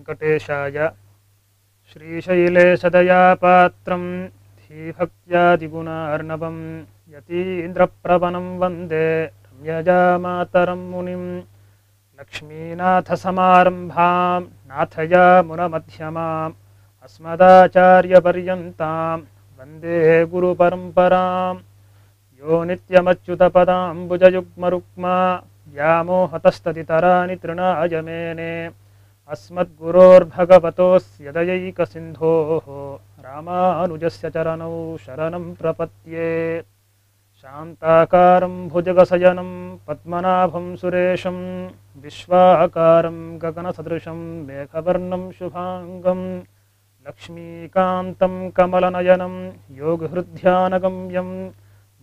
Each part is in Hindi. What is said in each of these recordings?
वेंकटेशाय श्रीशैलेशदयापात्रं धीभक्त्यादिगुणार्णवं यतीन्द्रप्रवनं वन्दे रम्यजामातरं मुनिं लक्ष्मीनाथसमारम्भां नाथयामुनमध्यमाम् अस्मदाचार्यपर्यन्तां वन्दे गुरुपरम्परां यो नित्यमच्युतपदाम्बुजयुग्मरुक्मा व्यामोहतस्तदितराणि तृणाय मेने अस्मद्गुरोर्भगवतोऽस्य दयैकसिन्धोः रामानुजस्य चरणौ शरणं प्रपद्ये। शान्ताकारं भुजगशयनं पद्मनाभं सुरेशं विश्वाकारं गगनसदृशं मेघवर्णं शुभाङ्गं लक्ष्मीकान्तं कमलनयनं योगहृद्ध्यानगम्यं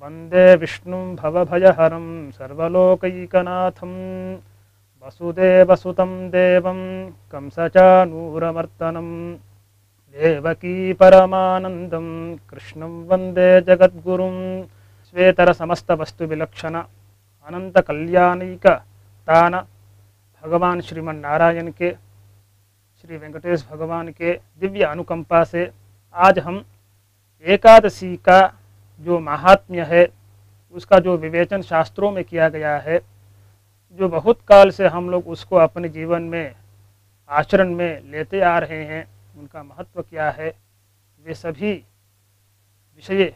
वन्दे विष्णुं भवभयहरं सर्वलोकैकनाथं वसुदेवसुतं देवं कंसचाणूरमर्दनं देवकी परमानन्दं कृष्णं वन्दे जगद्गुरुं श्वेतरसमस्तवस्तुविलक्षण अनंत तान भगवान श्रीमन्नारायण के श्री वेंकटेश भगवान के दिव्य अनुकंपा से आज हम एकादशी का जो महात्म्य है उसका जो विवेचन शास्त्रों में किया गया है, जो बहुत काल से हम लोग उसको अपने जीवन में आचरण में लेते आ रहे हैं, उनका महत्व क्या है, वे सभी विषय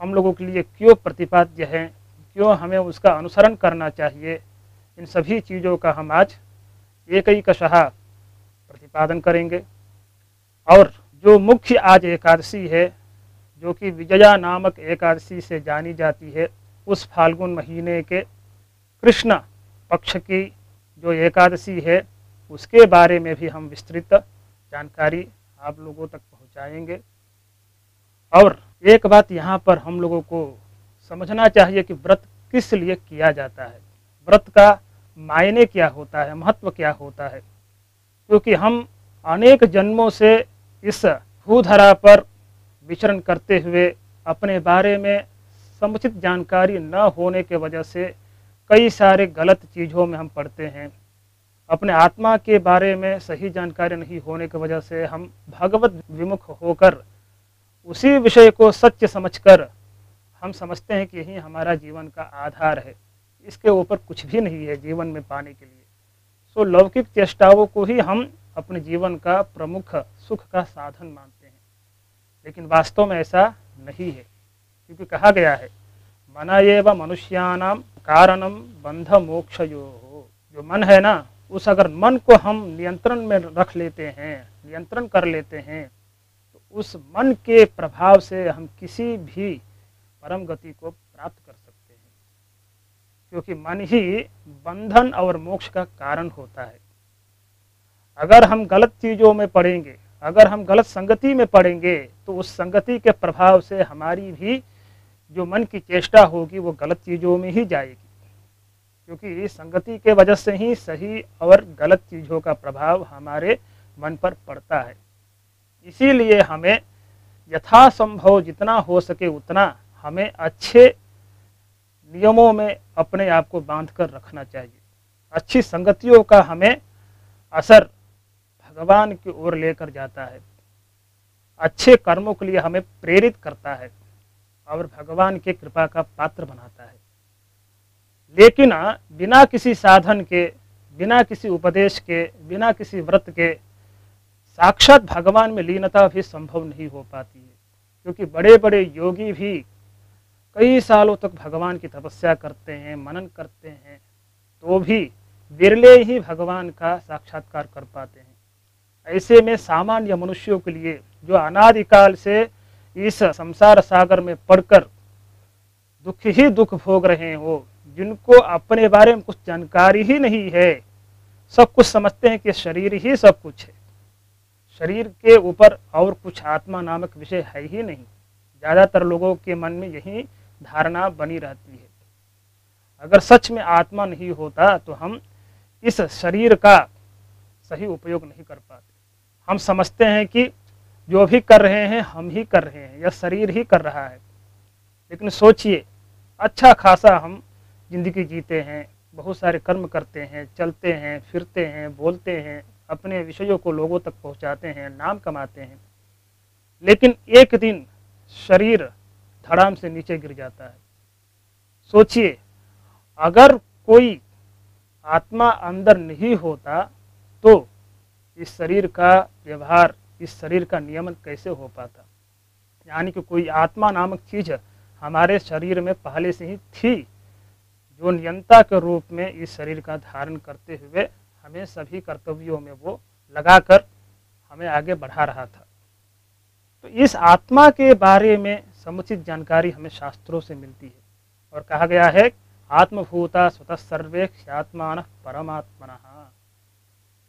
हम लोगों के लिए क्यों प्रतिपाद्य हैं, क्यों हमें उसका अनुसरण करना चाहिए, इन सभी चीज़ों का हम आज एकैकशः प्रतिपादन करेंगे। और जो मुख्य आज एकादशी है, जो कि विजया नामक एकादशी से जानी जाती है, उस फाल्गुन महीने के कृष्ण पक्ष की जो एकादशी है उसके बारे में भी हम विस्तृत जानकारी आप लोगों तक पहुंचाएंगे। और एक बात यहाँ पर हम लोगों को समझना चाहिए कि व्रत किस लिए किया जाता है, व्रत का मायने क्या होता है, महत्व क्या होता है। क्योंकि हम अनेक जन्मों से इस भूधरा पर विचरण करते हुए अपने बारे में समुचित जानकारी न होने के वजह से कई सारे गलत चीज़ों में हम पड़ते हैं। अपने आत्मा के बारे में सही जानकारी नहीं होने की वजह से हम भगवत विमुख होकर उसी विषय को सत्य समझकर हम समझते हैं कि यही हमारा जीवन का आधार है, इसके ऊपर कुछ भी नहीं है जीवन में पाने के लिए। सो लौकिक चेष्टाओं को ही हम अपने जीवन का प्रमुख सुख का साधन मानते हैं, लेकिन वास्तव में ऐसा नहीं है। क्योंकि कहा गया है मना एव मनुष्याणाम कारणम बंध मोक्षयोः। जो मन है ना, उस अगर मन को हम नियंत्रण में रख लेते हैं, नियंत्रण कर लेते हैं, तो उस मन के प्रभाव से हम किसी भी परम गति को प्राप्त कर सकते हैं। क्योंकि मन ही बंधन और मोक्ष का कारण होता है। अगर हम गलत चीज़ों में पड़ेंगे, अगर हम गलत संगति में पड़ेंगे, तो उस संगति के प्रभाव से हमारी भी जो मन की चेष्टा होगी वो गलत चीज़ों में ही जाएगी। क्योंकि इस संगति के वजह से ही सही और गलत चीज़ों का प्रभाव हमारे मन पर पड़ता है। इसीलिए हमें यथासंभव जितना हो सके उतना हमें अच्छे नियमों में अपने आप को बांध कर रखना चाहिए। अच्छी संगतियों का हमें असर भगवान की ओर लेकर जाता है, अच्छे कर्मों के लिए हमें प्रेरित करता है और भगवान के कृपा का पात्र बनाता है। लेकिन बिना किसी साधन के, बिना किसी उपदेश के, बिना किसी व्रत के साक्षात भगवान में लीनता भी संभव नहीं हो पाती है। क्योंकि बड़े बड़े योगी भी कई सालों तक भगवान की तपस्या करते हैं, मनन करते हैं, तो भी विरले ही भगवान का साक्षात्कार कर पाते हैं। ऐसे में सामान्य मनुष्यों के लिए जो अनादिकाल से इस संसार सागर में पड़कर दुख ही दुख भोग रहे हो, जिनको अपने बारे में कुछ जानकारी ही नहीं है, सब कुछ समझते हैं कि शरीर ही सब कुछ है, शरीर के ऊपर और कुछ आत्मा नामक विषय है ही नहीं। ज़्यादातर लोगों के मन में यही धारणा बनी रहती है। अगर सच में आत्मा नहीं होता तो हम इस शरीर का सही उपयोग नहीं कर पाते। हम समझते हैं कि जो भी कर रहे हैं हम ही कर रहे हैं, यह शरीर ही कर रहा है। लेकिन सोचिए, अच्छा खासा हम जिंदगी जीते हैं, बहुत सारे कर्म करते हैं, चलते हैं, फिरते हैं, बोलते हैं, अपने विषयों को लोगों तक पहुंचाते हैं, नाम कमाते हैं, लेकिन एक दिन शरीर धड़ाम से नीचे गिर जाता है। सोचिए, अगर कोई आत्मा अंदर नहीं होता तो इस शरीर का व्यवहार, इस शरीर का नियमन कैसे हो पाता। यानी कि कोई आत्मा नामक चीज हमारे शरीर में पहले से ही थी, जो नियंता के रूप में इस शरीर का धारण करते हुए हमें सभी कर्तव्यों में वो लगाकर हमें आगे बढ़ा रहा था। तो इस आत्मा के बारे में समुचित जानकारी हमें शास्त्रों से मिलती है और कहा गया है आत्मभूता स्वतः सर्वे ह्यात्मान परमात्मनः।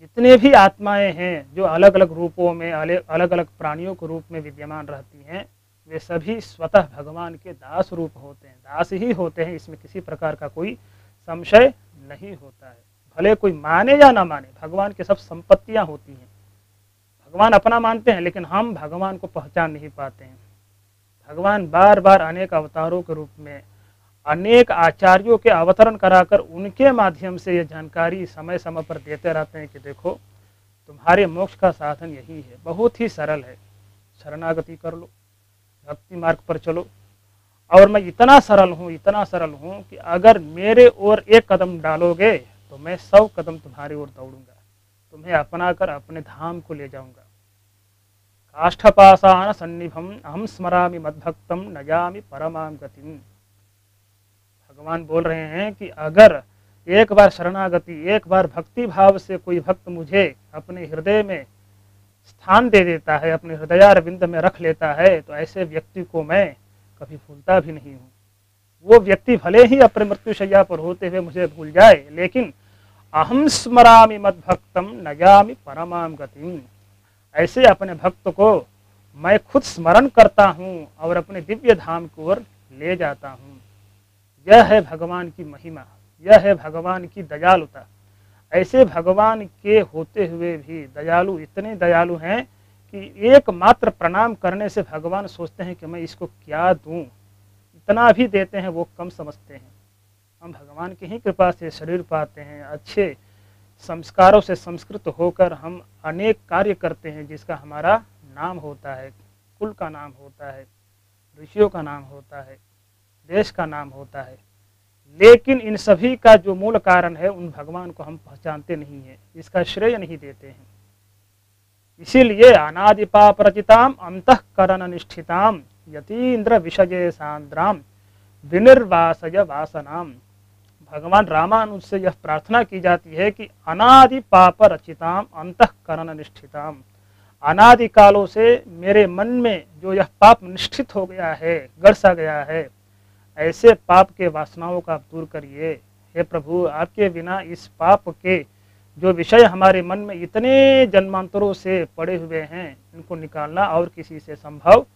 जितने भी आत्माएं हैं जो अलग अलग रूपों में, अलग अलग प्राणियों के रूप में विद्यमान रहती हैं, वे सभी स्वतः भगवान के दास रूप होते हैं, दास ही होते हैं। इसमें किसी प्रकार का कोई संशय नहीं होता है। भले कोई माने या ना माने, भगवान की सब संपत्तियां होती हैं। भगवान अपना मानते हैं, लेकिन हम भगवान को पहचान नहीं पाते हैं। भगवान बार बार अनेक अवतारों के रूप में अनेक आचार्यों के अवतरण कराकर उनके माध्यम से ये जानकारी समय समय पर देते रहते हैं कि देखो, तुम्हारे मोक्ष का साधन यही है, बहुत ही सरल है, शरणागति कर लो, भक्ति मार्ग पर चलो। और मैं इतना सरल हूँ कि अगर मेरे ओर एक कदम डालोगे तो मैं 100 कदम तुम्हारी ओर दौड़ूंगा, तुम्हें अपना कर अपने धाम को ले जाऊंगा। काष्ठपाषाण सन्निभम अहम स्मरामि मद्भक्तम न जामि परमां गतिम। भगवान बोल रहे हैं कि अगर एक बार शरणागति, एक बार भक्ति भाव से कोई भक्त मुझे अपने हृदय में स्थान दे देता है, अपने हृदयारविंद में रख लेता है, तो ऐसे व्यक्ति को मैं कभी भूलता भी नहीं हूँ। वो व्यक्ति भले ही अपने मृत्युशैया पर होते हुए मुझे भूल जाए, लेकिन अहम स्मरामि मद्भक्तम न जामि परमां गतिम। ऐसे अपने भक्त को मैं खुद स्मरण करता हूँ और अपने दिव्य धाम की ओर ले जाता हूँ। यह है भगवान की महिमा, यह है भगवान की दयालुता। ऐसे भगवान के होते हुए भी दयालु इतने दयालु हैं कि एकमात्र प्रणाम करने से भगवान सोचते हैं कि मैं इसको क्या दूं। इतना भी देते हैं वो कम समझते हैं। हम भगवान की ही कृपा से शरीर पाते हैं, अच्छे संस्कारों से संस्कृत होकर हम अनेक कार्य करते हैं जिसका हमारा नाम होता है, कुल का नाम होता है, ऋषियों का नाम होता है, देश का नाम होता है। लेकिन इन सभी का जो मूल कारण है, उन भगवान को हम पहचानते नहीं हैं, इसका श्रेय नहीं देते हैं। इसीलिए अनादि पाप रचिताम अंतःकरण निष्ठिताम यतीन्द्र विषय सांद्राम विनिर्वासय वासनाम। भगवान रामानुज से यह प्रार्थना की जाती है कि अनादि पाप रचिताम अंतःकरण निष्ठिताम। अनादि कालों से मेरे मन में जो यह पाप निष्ठित हो गया है, गड़ सा गया है, ऐसे पाप के वासनाओं का आप दूर करिए। हे प्रभु, आपके बिना इस पाप के जो विषय हमारे मन में इतने जन्मांतरों से पड़े हुए हैं, इनको निकालना और किसी से संभव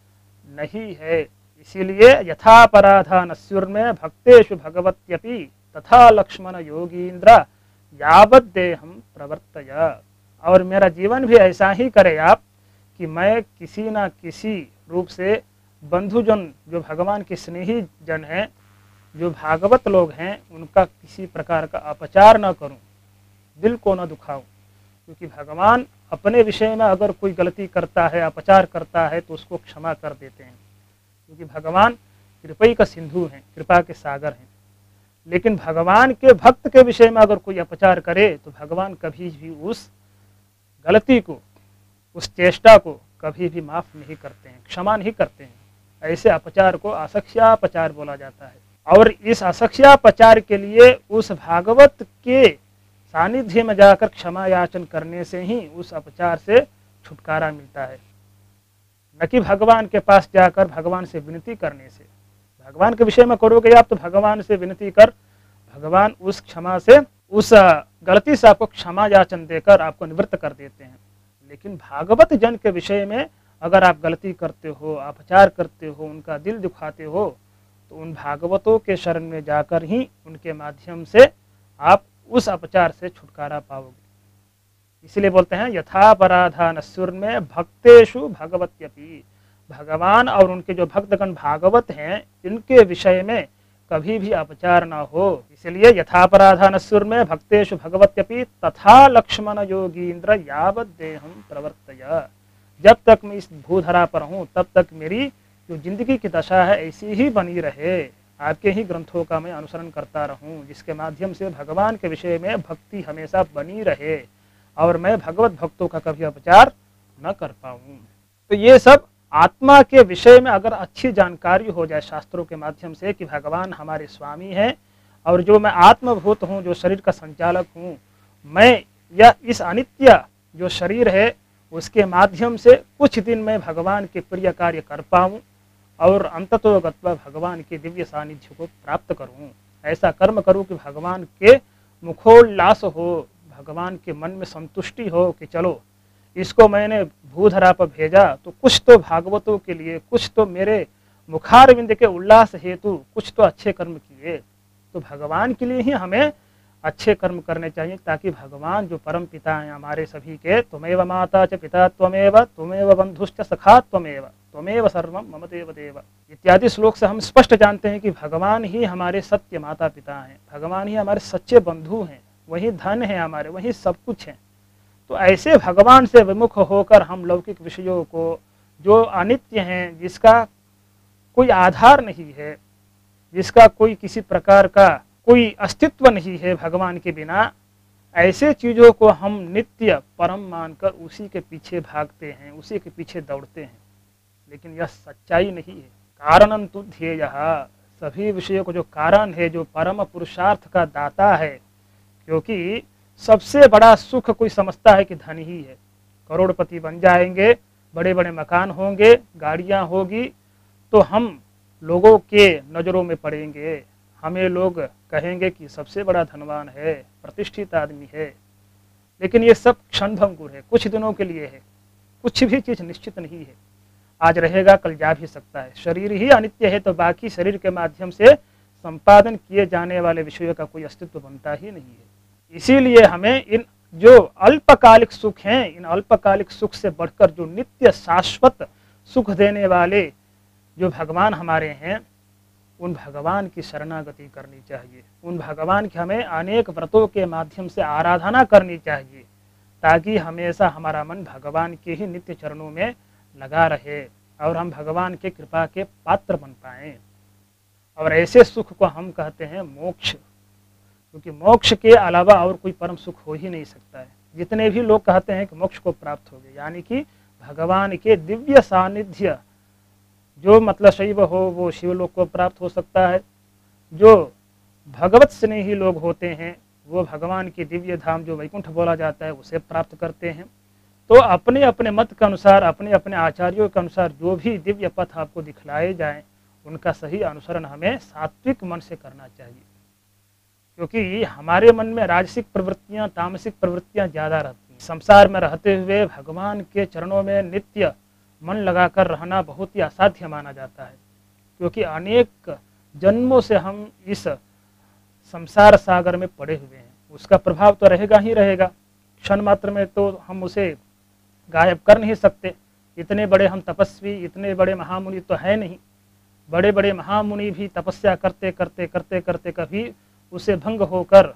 नहीं है। इसीलिए यथापराधा नस्युर्मे भक्तेषु भगवत्यपि तथा लक्ष्मण योगींद्र यावत् देहम प्रवर्तय। और मेरा जीवन भी ऐसा ही करे आप कि मैं किसी न किसी रूप से बंधुजन, जो भगवान के स्नेही जन हैं, जो भागवत लोग हैं, उनका किसी प्रकार का अपचार न करूं, दिल को न दुखाऊं। क्योंकि भगवान अपने विषय में अगर कोई गलती करता है, अपचार करता है, तो उसको क्षमा कर देते हैं, क्योंकि भगवान कृपा का सिंधु हैं, कृपा के सागर हैं। लेकिन भगवान के भक्त के विषय में अगर कोई अपचार करे तो भगवान कभी भी उस गलती को, उस चेष्टा को कभी भी माफ नहीं करते हैं, क्षमा नहीं करते हैं। ऐसे अपचार को असख्यापचार बोला जाता है। और इस असख्यापचार के लिए उस भागवत के सानिध्य में जाकर क्षमा याचन करने से ही उस अपचार से छुटकारा मिलता है, न कि भगवान के पास जाकर भगवान से विनती करने से। भगवान के विषय में करोगे आप तो भगवान से विनती कर, भगवान उस क्षमा से, उस गलती से आपको क्षमा याचन देकर आपको निवृत्त कर देते हैं। लेकिन भागवत जन के विषय में अगर आप गलती करते हो, अपचार करते हो, उनका दिल दुखाते हो, तो उन भागवतों के शरण में जाकर ही उनके माध्यम से आप उस अपचार से छुटकारा पाओगे। इसलिए बोलते हैं यथापराधा नस्युर्मे भक्तेषु भगवत्यपि। भगवान और उनके जो भक्तगण भागवत हैं, इनके विषय में कभी भी अपचार ना हो। इसलिए यथापराधानस्सुर में भक्तेषु भगवत्यपि तथा लक्ष्मण योगींद्र यावत देहम प्रवर्तय। जब तक मैं इस भूधरा पर हूँ तब तक मेरी जो जिंदगी की दशा है ऐसी ही बनी रहे, आपके ही ग्रंथों का मैं अनुसरण करता रहूं, जिसके माध्यम से भगवान के विषय में भक्ति हमेशा बनी रहे और मैं भगवत भक्तों का कभी अपचार न कर पाऊं। तो ये सब आत्मा के विषय में अगर अच्छी जानकारी हो जाए शास्त्रों के माध्यम से कि भगवान हमारे स्वामी हैं और जो मैं आत्मभूत हूँ, जो शरीर का संचालक हूँ, मैं या इस अनित्य जो शरीर है उसके माध्यम से कुछ दिन मैं भगवान के प्रिय कार्य कर पाऊँ और अंततोगत्वा भगवान के दिव्य सानिध्य को प्राप्त करूँ। ऐसा कर्म करूँ कि भगवान के मुखोल्लास हो, भगवान के मन में संतुष्टि हो कि चलो इसको मैंने भूधरा पर भेजा तो कुछ तो भागवतों के लिए, कुछ तो मेरे मुखारविंद के उल्लास हेतु कुछ तो अच्छे कर्म किए। तो भगवान के लिए ही हमें अच्छे कर्म करने चाहिए, ताकि भगवान जो परम पिता हैं हमारे सभी के, त्वमेव माता च पिता त्वमेव त्वमेव बंधुश्च सखा त्वमेव त्वमेव सर्वं मम देव देव इत्यादि श्लोक से हम स्पष्ट जानते हैं कि भगवान ही हमारे सत्य माता पिता हैं, भगवान ही हमारे सच्चे बंधु हैं, वही धन है हमारे, वही सब कुछ है। तो ऐसे भगवान से विमुख होकर हम लौकिक विषयों को जो अनित्य हैं, जिसका कोई आधार नहीं है, जिसका कोई किसी प्रकार का कोई अस्तित्व नहीं है भगवान के बिना, ऐसे चीज़ों को हम नित्य परम मानकर उसी के पीछे भागते हैं, उसी के पीछे दौड़ते हैं। लेकिन यह सच्चाई नहीं है। कारणं तु ध्येयः, सभी विषयों को जो कारण है, जो परम पुरुषार्थ का दाता है, क्योंकि सबसे बड़ा सुख कोई समझता है कि धन ही है। करोड़पति बन जाएंगे, बड़े बड़े मकान होंगे, गाड़ियां होगी, तो हम लोगों के नज़रों में पड़ेंगे, हमें लोग कहेंगे कि सबसे बड़ा धनवान है, प्रतिष्ठित आदमी है। लेकिन ये सब क्षणभंगुर है, कुछ दिनों के लिए है, कुछ भी चीज़ निश्चित नहीं है। आज रहेगा कल जा भी सकता है। शरीर ही अनित्य है, तो बाकी शरीर के माध्यम से संपादन किए जाने वाले विषयों का कोई अस्तित्व बनता ही नहीं है। इसीलिए हमें इन जो अल्पकालिक सुख हैं, इन अल्पकालिक सुख से बढ़कर जो नित्य शाश्वत सुख देने वाले जो भगवान हमारे हैं, उन भगवान की शरणागति करनी चाहिए। उन भगवान की हमें अनेक व्रतों के माध्यम से आराधना करनी चाहिए, ताकि हमेशा हमारा मन भगवान के ही नित्य चरणों में लगा रहे और हम भगवान के कृपा के पात्र बन पाएं। और ऐसे सुख को हम कहते हैं मोक्ष, क्योंकि मोक्ष के अलावा और कोई परम सुख हो ही नहीं सकता है। जितने भी लोग कहते हैं कि मोक्ष को प्राप्त हो गए, यानी कि भगवान के दिव्य सानिध्य, जो मतलब शैव हो वो शिवलोक को प्राप्त हो सकता है, जो भगवत स्नेही लोग होते हैं वो भगवान के दिव्य धाम जो वैकुंठ बोला जाता है उसे प्राप्त करते हैं। तो अपने अपने मत के अनुसार, अपने अपने आचार्यों के अनुसार जो भी दिव्य पथ आपको दिखलाए जाएं, उनका सही अनुसरण हमें सात्विक मन से करना चाहिए। क्योंकि हमारे मन में राजसिक प्रवृत्तियां, तामसिक प्रवृत्तियां ज़्यादा रहती हैं। संसार में रहते हुए भगवान के चरणों में नित्य मन लगाकर रहना बहुत ही असाध्य माना जाता है, क्योंकि अनेक जन्मों से हम इस संसार सागर में पड़े हुए हैं। उसका प्रभाव तो रहेगा ही रहेगा, क्षण मात्र में तो हम उसे गायब कर नहीं सकते। इतने बड़े हम तपस्वी, इतने बड़े महामुनि तो है नहीं। बड़े बड़े महामुनि भी तपस्या करते करते करते करते कभी उसे भंग होकर,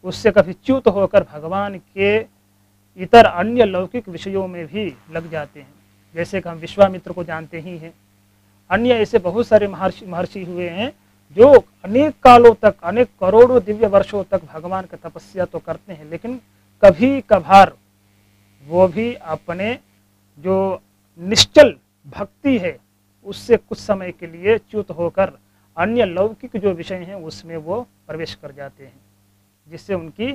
उससे कभी च्युत होकर भगवान के इतर अन्य लौकिक विषयों में भी लग जाते हैं। जैसे कि हम विश्वामित्र को जानते ही हैं, अन्य ऐसे बहुत सारे महर्षि हुए हैं जो अनेक कालों तक, अनेक करोड़ों दिव्य वर्षों तक भगवान का तपस्या तो करते हैं, लेकिन कभी कभार वो भी अपने जो निश्चल भक्ति है उससे कुछ समय के लिए च्युत होकर अन्य लौकिक जो विषय हैं उसमें वो प्रवेश कर जाते हैं, जिससे उनकी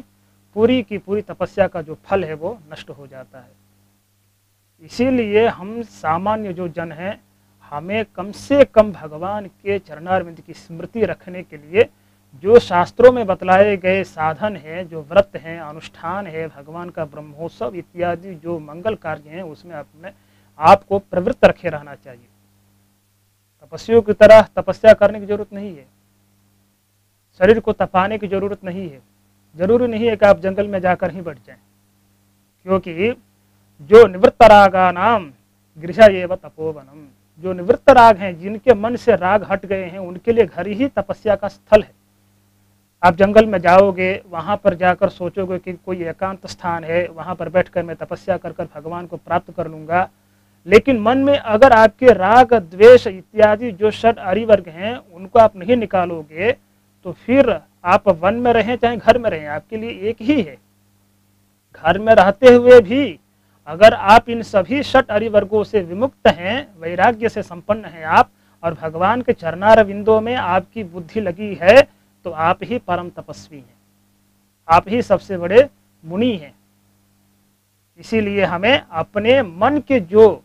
पूरी की पूरी तपस्या का जो फल है वो नष्ट हो जाता है। इसीलिए हम सामान्य जो जन हैं, हमें कम से कम भगवान के चरणारविंद की स्मृति रखने के लिए जो शास्त्रों में बतलाए गए साधन हैं, जो व्रत हैं, अनुष्ठान है, भगवान का ब्रह्मोत्सव इत्यादि जो मंगल कार्य हैं, उसमें अपने आपको प्रवृत्त रखे रहना चाहिए। तपस्वियों की तरह तपस्या करने की जरूरत नहीं है, शरीर को तपाने की जरूरत नहीं है। जरूरी नहीं है कि आप जंगल में जाकर ही बैठ जाएं, क्योंकि जो निवृत्तरागा नाम गृह एव तपोवनम, जो निवृत्त राग हैं, जिनके मन से राग हट गए हैं, उनके लिए घर ही तपस्या का स्थल है। आप जंगल में जाओगे, वहाँ पर जाकर सोचोगे कि कोई एकांत स्थान है, वहाँ पर बैठकर मैं तपस्या कर कर भगवान को प्राप्त कर लूँगा, लेकिन मन में अगर आपके राग द्वेष इत्यादि जो षड आरिवर्ग हैं उनको आप नहीं निकालोगे, तो फिर आप वन में रहें चाहे घर में रहें, आपके लिए एक ही है। घर में रहते हुए भी अगर आप इन सभी षट आरिवर्गों से विमुक्त हैं, वैराग्य से संपन्न हैं आप, और भगवान के चरणारविंदों में आपकी बुद्धि लगी है, तो आप ही परम तपस्वी हैं, आप ही सबसे बड़े मुनि हैं। इसीलिए हमें अपने मन के जो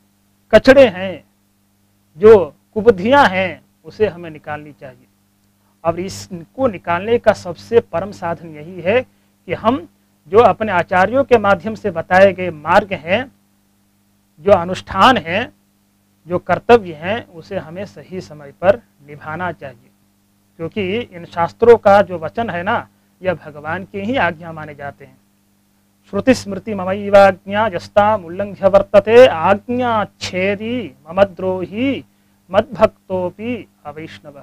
कचड़े हैं, जो कुबुद्धियां हैं, उसे हमें निकालनी चाहिए। और इसको निकालने का सबसे परम साधन यही है कि हम जो अपने आचार्यों के माध्यम से बताए गए मार्ग हैं, जो अनुष्ठान हैं, जो कर्तव्य हैं, उसे हमें सही समय पर निभाना चाहिए। क्योंकि इन शास्त्रों का जो वचन है ना, यह भगवान की ही आज्ञा माने जाते हैं। श्रुति स्मृति ममैवाज्ञा यस्ताम उल्लंघ्य वर्तते आज्ञा छेदी ममद्रोही मद्भक्तोपि अवैष्णव।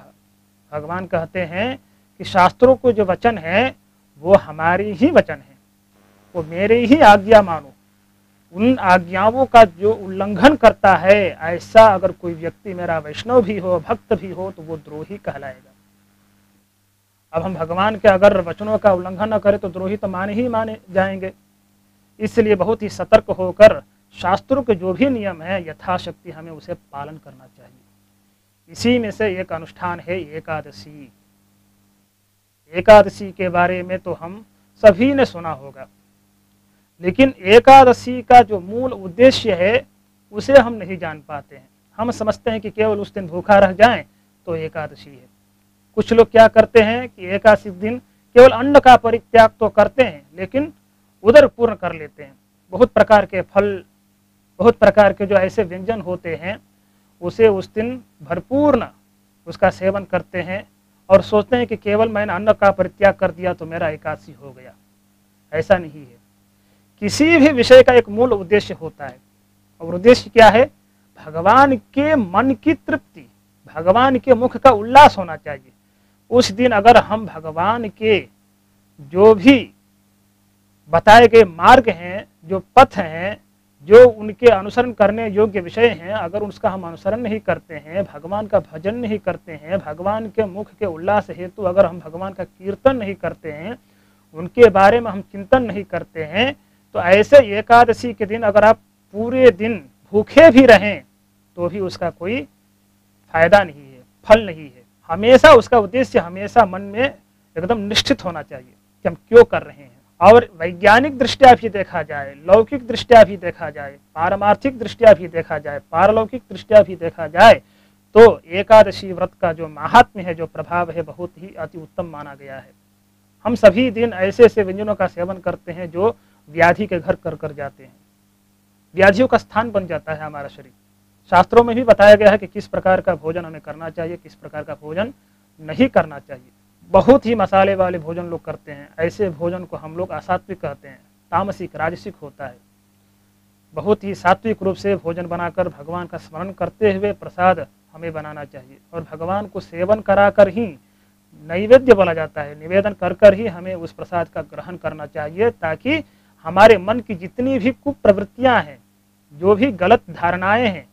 भगवान कहते हैं कि शास्त्रों को जो वचन है वो हमारी ही वचन है, वो मेरे ही आज्ञा मानो। उन आज्ञाओं का जो उल्लंघन करता है, ऐसा अगर कोई व्यक्ति मेरा वैष्णव भी हो, भक्त भी हो, तो वो द्रोही कहलाएगा। अब हम भगवान के अगर वचनों का उल्लंघन न करें तो द्रोही तो माने जाएंगे। इसलिए बहुत ही सतर्क होकर शास्त्रों के जो भी नियम है यथाशक्ति हमें उसे पालन करना चाहिए। इसी में से एक अनुष्ठान है एकादशी। एकादशी के बारे में तो हम सभी ने सुना होगा, लेकिन एकादशी का जो मूल उद्देश्य है उसे हम नहीं जान पाते हैं। हम समझते हैं कि केवल उस दिन भूखा रह जाएं तो एकादशी है। कुछ लोग क्या करते हैं कि एकादशी दिन केवल अन्न का परित्याग तो करते हैं, लेकिन उदर पूर्ण कर लेते हैं। बहुत प्रकार के फल, बहुत प्रकार के जो ऐसे व्यंजन होते हैं, उसे उस दिन भरपूर्ण उसका सेवन करते हैं और सोचते हैं कि केवल मैंने अन्न का परित्याग कर दिया तो मेरा एकादशी हो गया। ऐसा नहीं है। किसी भी विषय का एक मूल उद्देश्य होता है, और उद्देश्य क्या है? भगवान के मन की तृप्ति, भगवान के मुख का उल्लास होना चाहिए। उस दिन अगर हम भगवान के जो भी बताए गए मार्ग हैं, जो पथ हैं, जो उनके अनुसरण करने योग्य विषय हैं, अगर उसका हम अनुसरण नहीं करते हैं, भगवान का भजन नहीं करते हैं, भगवान के मुख के उल्लास हेतु अगर हम भगवान का कीर्तन नहीं करते हैं, उनके बारे में हम चिंतन नहीं करते हैं, तो ऐसे एकादशी के दिन अगर आप पूरे दिन भूखे भी रहें तो भी उसका कोई फायदा नहीं है, फल नहीं है। हमेशा उसका उद्देश्य हमेशा मन में एकदम निश्चित होना चाहिए कि हम क्यों कर रहे हैं। और वैज्ञानिक दृष्टया भी देखा जाए, लौकिक दृष्टया भी देखा जाए, पारमार्थिक दृष्टया भी देखा जाए, पारलौकिक दृष्टया भी देखा जाए, तो एकादशी व्रत का जो महात्म्य है, जो प्रभाव है, बहुत ही अति उत्तम माना गया है। हम सभी दिन ऐसे ऐसे व्यंजनों का सेवन करते हैं जो व्याधि के घर कर कर जाते हैं। व्याधियों का स्थान बन जाता है हमारा शरीर। शास्त्रों में भी बताया गया है कि किस प्रकार का भोजन हमें करना चाहिए, किस प्रकार का भोजन नहीं करना चाहिए। बहुत ही मसाले वाले भोजन लोग करते हैं, ऐसे भोजन को हम लोग असात्विक कहते हैं, तामसिक राजसिक होता है। बहुत ही सात्विक रूप से भोजन बनाकर भगवान का स्मरण करते हुए प्रसाद हमें बनाना चाहिए, और भगवान को सेवन कराकर ही नैवेद्य बोला जाता है, निवेदन कर कर ही हमें उस प्रसाद का ग्रहण करना चाहिए, ताकि हमारे मन की जितनी भी कुप्रवृत्तियां हैं, जो भी गलत धारणाएं हैं,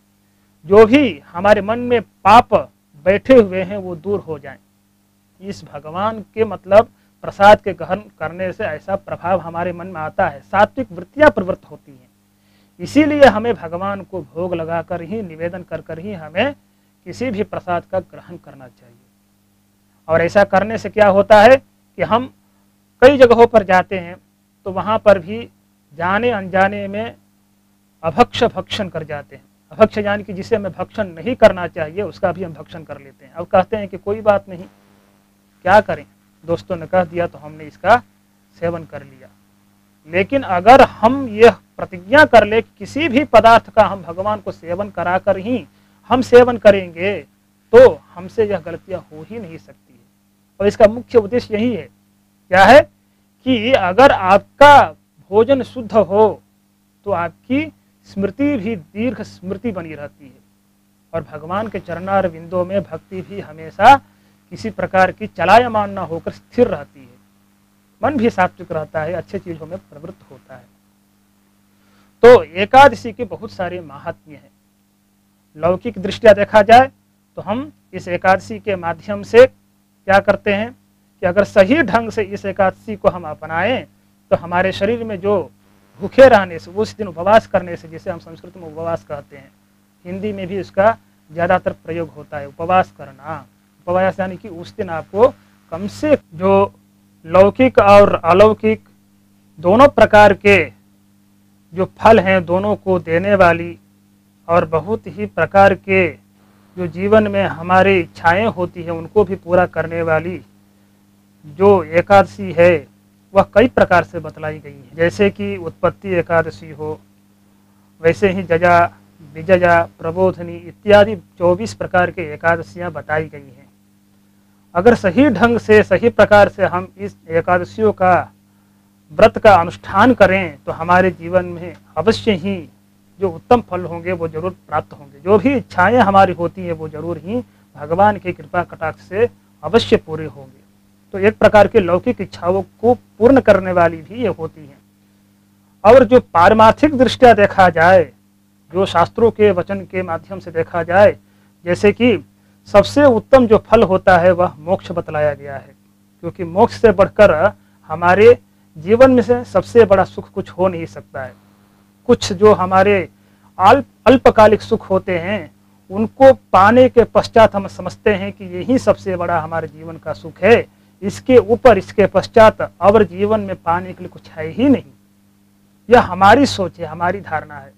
जो भी हमारे मन में पाप बैठे हुए हैं, वो दूर हो जाएं। इस भगवान के मतलब प्रसाद के ग्रहण करने से ऐसा प्रभाव हमारे मन में आता है, सात्विक वृत्तियां प्रवृत्त होती हैं। इसीलिए हमें भगवान को भोग लगाकर ही, निवेदन कर कर ही हमें किसी भी प्रसाद का ग्रहण करना चाहिए। और ऐसा करने से क्या होता है कि हम कई जगहों पर जाते हैं तो वहाँ पर भी जाने अनजाने में अभक्ष भक्षण कर जाते हैं। अभक्ष यानी कि जिसे हमें भक्षण नहीं करना चाहिए उसका भी हम भक्षण कर लेते हैं। अब कहते हैं कि कोई बात नहीं, क्या करें, दोस्तों ने कह दिया तो हमने इसका सेवन कर लिया। लेकिन अगर हम यह प्रतिज्ञा कर ले कि किसी भी पदार्थ का हम भगवान को सेवन कराकर ही हम सेवन करेंगे, तो हमसे यह गलतियां हो ही नहीं सकती है। और इसका मुख्य उद्देश्य यही है, क्या है कि अगर आपका भोजन शुद्ध हो तो आपकी स्मृति भी दीर्घ स्मृति बनी रहती है। और भगवान के चरणार बिंदों में भक्ति भी हमेशा किसी प्रकार की चलायमान न होकर स्थिर रहती है। मन भी सात्विक रहता है, अच्छी चीजों में प्रवृत्त होता है। तो एकादशी के बहुत सारे महात्म्य हैं। लौकिक दृष्टिया देखा जाए तो हम इस एकादशी के माध्यम से क्या करते हैं कि अगर सही ढंग से इस एकादशी को हम अपनाएं तो हमारे शरीर में जो भूखे रहने से, उस दिन उपवास करने से, जिसे हम संस्कृत में उपवास कहते हैं, हिंदी में भी इसका ज़्यादातर प्रयोग होता है, उपवास करना। उपवास यानी कि उस दिन आपको कम से जो लौकिक और अलौकिक दोनों प्रकार के जो फल हैं, दोनों को देने वाली और बहुत ही प्रकार के जो जीवन में हमारी इच्छाएं होती हैं उनको भी पूरा करने वाली जो एकादशी है वह कई प्रकार से बतलाई गई है। जैसे कि उत्पत्ति एकादशी हो, वैसे ही जजा, विजया, प्रबोधनी इत्यादि 24 प्रकार के एकादशियां बताई गई हैं। अगर सही ढंग से, सही प्रकार से हम इस एकादशियों का व्रत का अनुष्ठान करें तो हमारे जीवन में अवश्य ही जो उत्तम फल होंगे वो जरूर प्राप्त होंगे। जो भी इच्छाएं हमारी होती हैं वो जरूर ही भगवान की कृपा कटाक्ष से अवश्य पूरे होंगे। तो एक प्रकार के लौकिक इच्छाओं को पूर्ण करने वाली भी ये होती हैं। और जो पारमार्थिक दृष्टिया देखा जाए, जो शास्त्रों के वचन के माध्यम से देखा जाए, जैसे कि सबसे उत्तम जो फल होता है वह मोक्ष बतलाया गया है, क्योंकि मोक्ष से बढ़कर हमारे जीवन में से सबसे बड़ा सुख कुछ हो नहीं सकता है। कुछ जो हमारे अल्पकालिक सुख होते हैं उनको पाने के पश्चात हम समझते हैं कि यही सबसे बड़ा हमारे जीवन का सुख है, इसके ऊपर, इसके पश्चात और जीवन में पाने के लिए कुछ है ही नहीं। यह हमारी सोच है, हमारी धारणा है।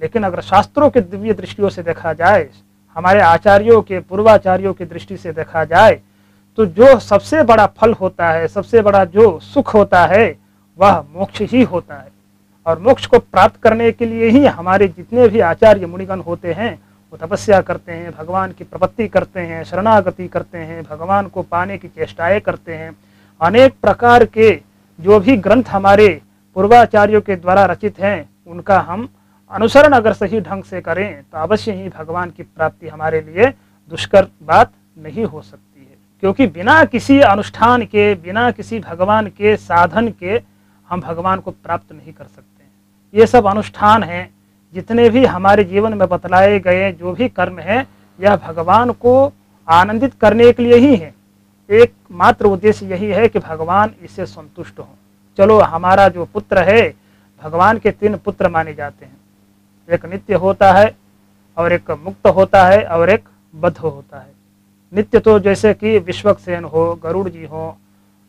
लेकिन अगर शास्त्रों के दिव्य दृष्टियों से देखा जाए, हमारे आचार्यों के, पूर्वाचार्यों की दृष्टि से देखा जाए, तो जो सबसे बड़ा फल होता है, सबसे बड़ा जो सुख होता है वह मोक्ष ही होता है। और मोक्ष को प्राप्त करने के लिए ही हमारे जितने भी आचार्य मुनिगण होते हैं वो तपस्या करते हैं, भगवान की प्रपत्ति करते हैं, शरणागति करते हैं, भगवान को पाने की चेष्टाएं करते हैं। अनेक प्रकार के जो भी ग्रंथ हमारे पूर्वाचार्यों के द्वारा रचित हैं उनका हम अनुसरण अगर सही ढंग से करें तो अवश्य ही भगवान की प्राप्ति हमारे लिए दुष्कर बात नहीं हो सकती है। क्योंकि बिना किसी अनुष्ठान के, बिना किसी भगवान के साधन के हम भगवान को प्राप्त नहीं कर सकते। ये सब अनुष्ठान हैं, जितने भी हमारे जीवन में बतलाए गए जो भी कर्म हैं, यह भगवान को आनंदित करने के लिए ही है। एक मात्र उद्देश्य यही है कि भगवान इससे संतुष्ट हों। चलो, हमारा जो पुत्र है, भगवान के 3 पुत्र माने जाते हैं, एक नित्य होता है और एक मुक्त होता है और एक बद्ध होता है। नित्य तो जैसे कि विश्वक्सेन हो, गरुड़ जी हो,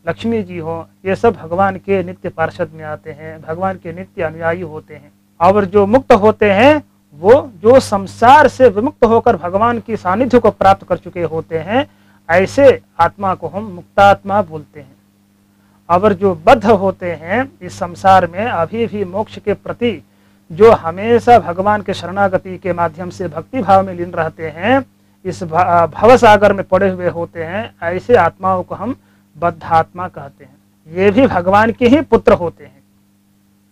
लक्ष्मी जी हो, ये सब भगवान के नित्य पार्षद में आते हैं, भगवान के नित्य अनुयायी होते हैं। और जो मुक्त होते हैं वो जो संसार से विमुक्त होकर भगवान की सानिध्य को प्राप्त कर चुके होते हैं, ऐसे आत्मा को हम मुक्तात्मा बोलते हैं। और जो बद्ध होते हैं, इस संसार में अभी भी मोक्ष के प्रति जो हमेशा भगवान के शरणागति के माध्यम से भक्ति भाव में लीन रहते हैं, इस भवसागर में पड़े हुए होते हैं, ऐसे आत्माओं को हम बद्धात्मा कहते हैं। ये भी भगवान के ही पुत्र होते हैं।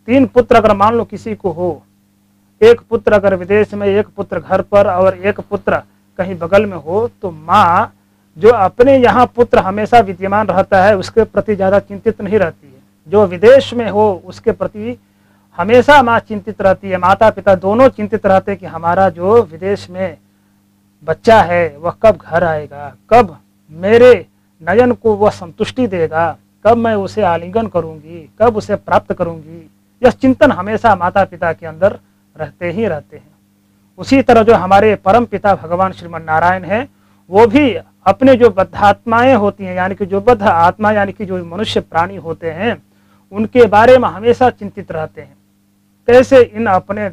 3 पुत्र अगर मान लो किसी को हो, एक पुत्र अगर विदेश में, एक पुत्र घर पर और एक पुत्र कहीं बगल में हो, तो माँ जो अपने यहाँ पुत्र हमेशा विद्यमान रहता है उसके प्रति ज़्यादा चिंतित नहीं रहती है। जो विदेश में हो उसके प्रति हमेशा माँ चिंतित रहती है। माता पिता दोनों चिंतित रहते हैं कि हमारा जो विदेश में बच्चा है वह कब घर आएगा, कब मेरे नयन को वह संतुष्टि देगा, कब मैं उसे आलिंगन करूंगी, कब उसे प्राप्त करूंगी। यह चिंतन हमेशा माता पिता के अंदर रहते ही रहते हैं। उसी तरह जो हमारे परम पिता भगवान श्रीमन नारायण हैं, वो भी अपने जो बद्धात्माएं होती हैं, यानी कि जो बद्ध आत्मा यानी कि जो मनुष्य प्राणी होते हैं, उनके बारे में हमेशा चिंतित रहते हैं। कैसे इन अपने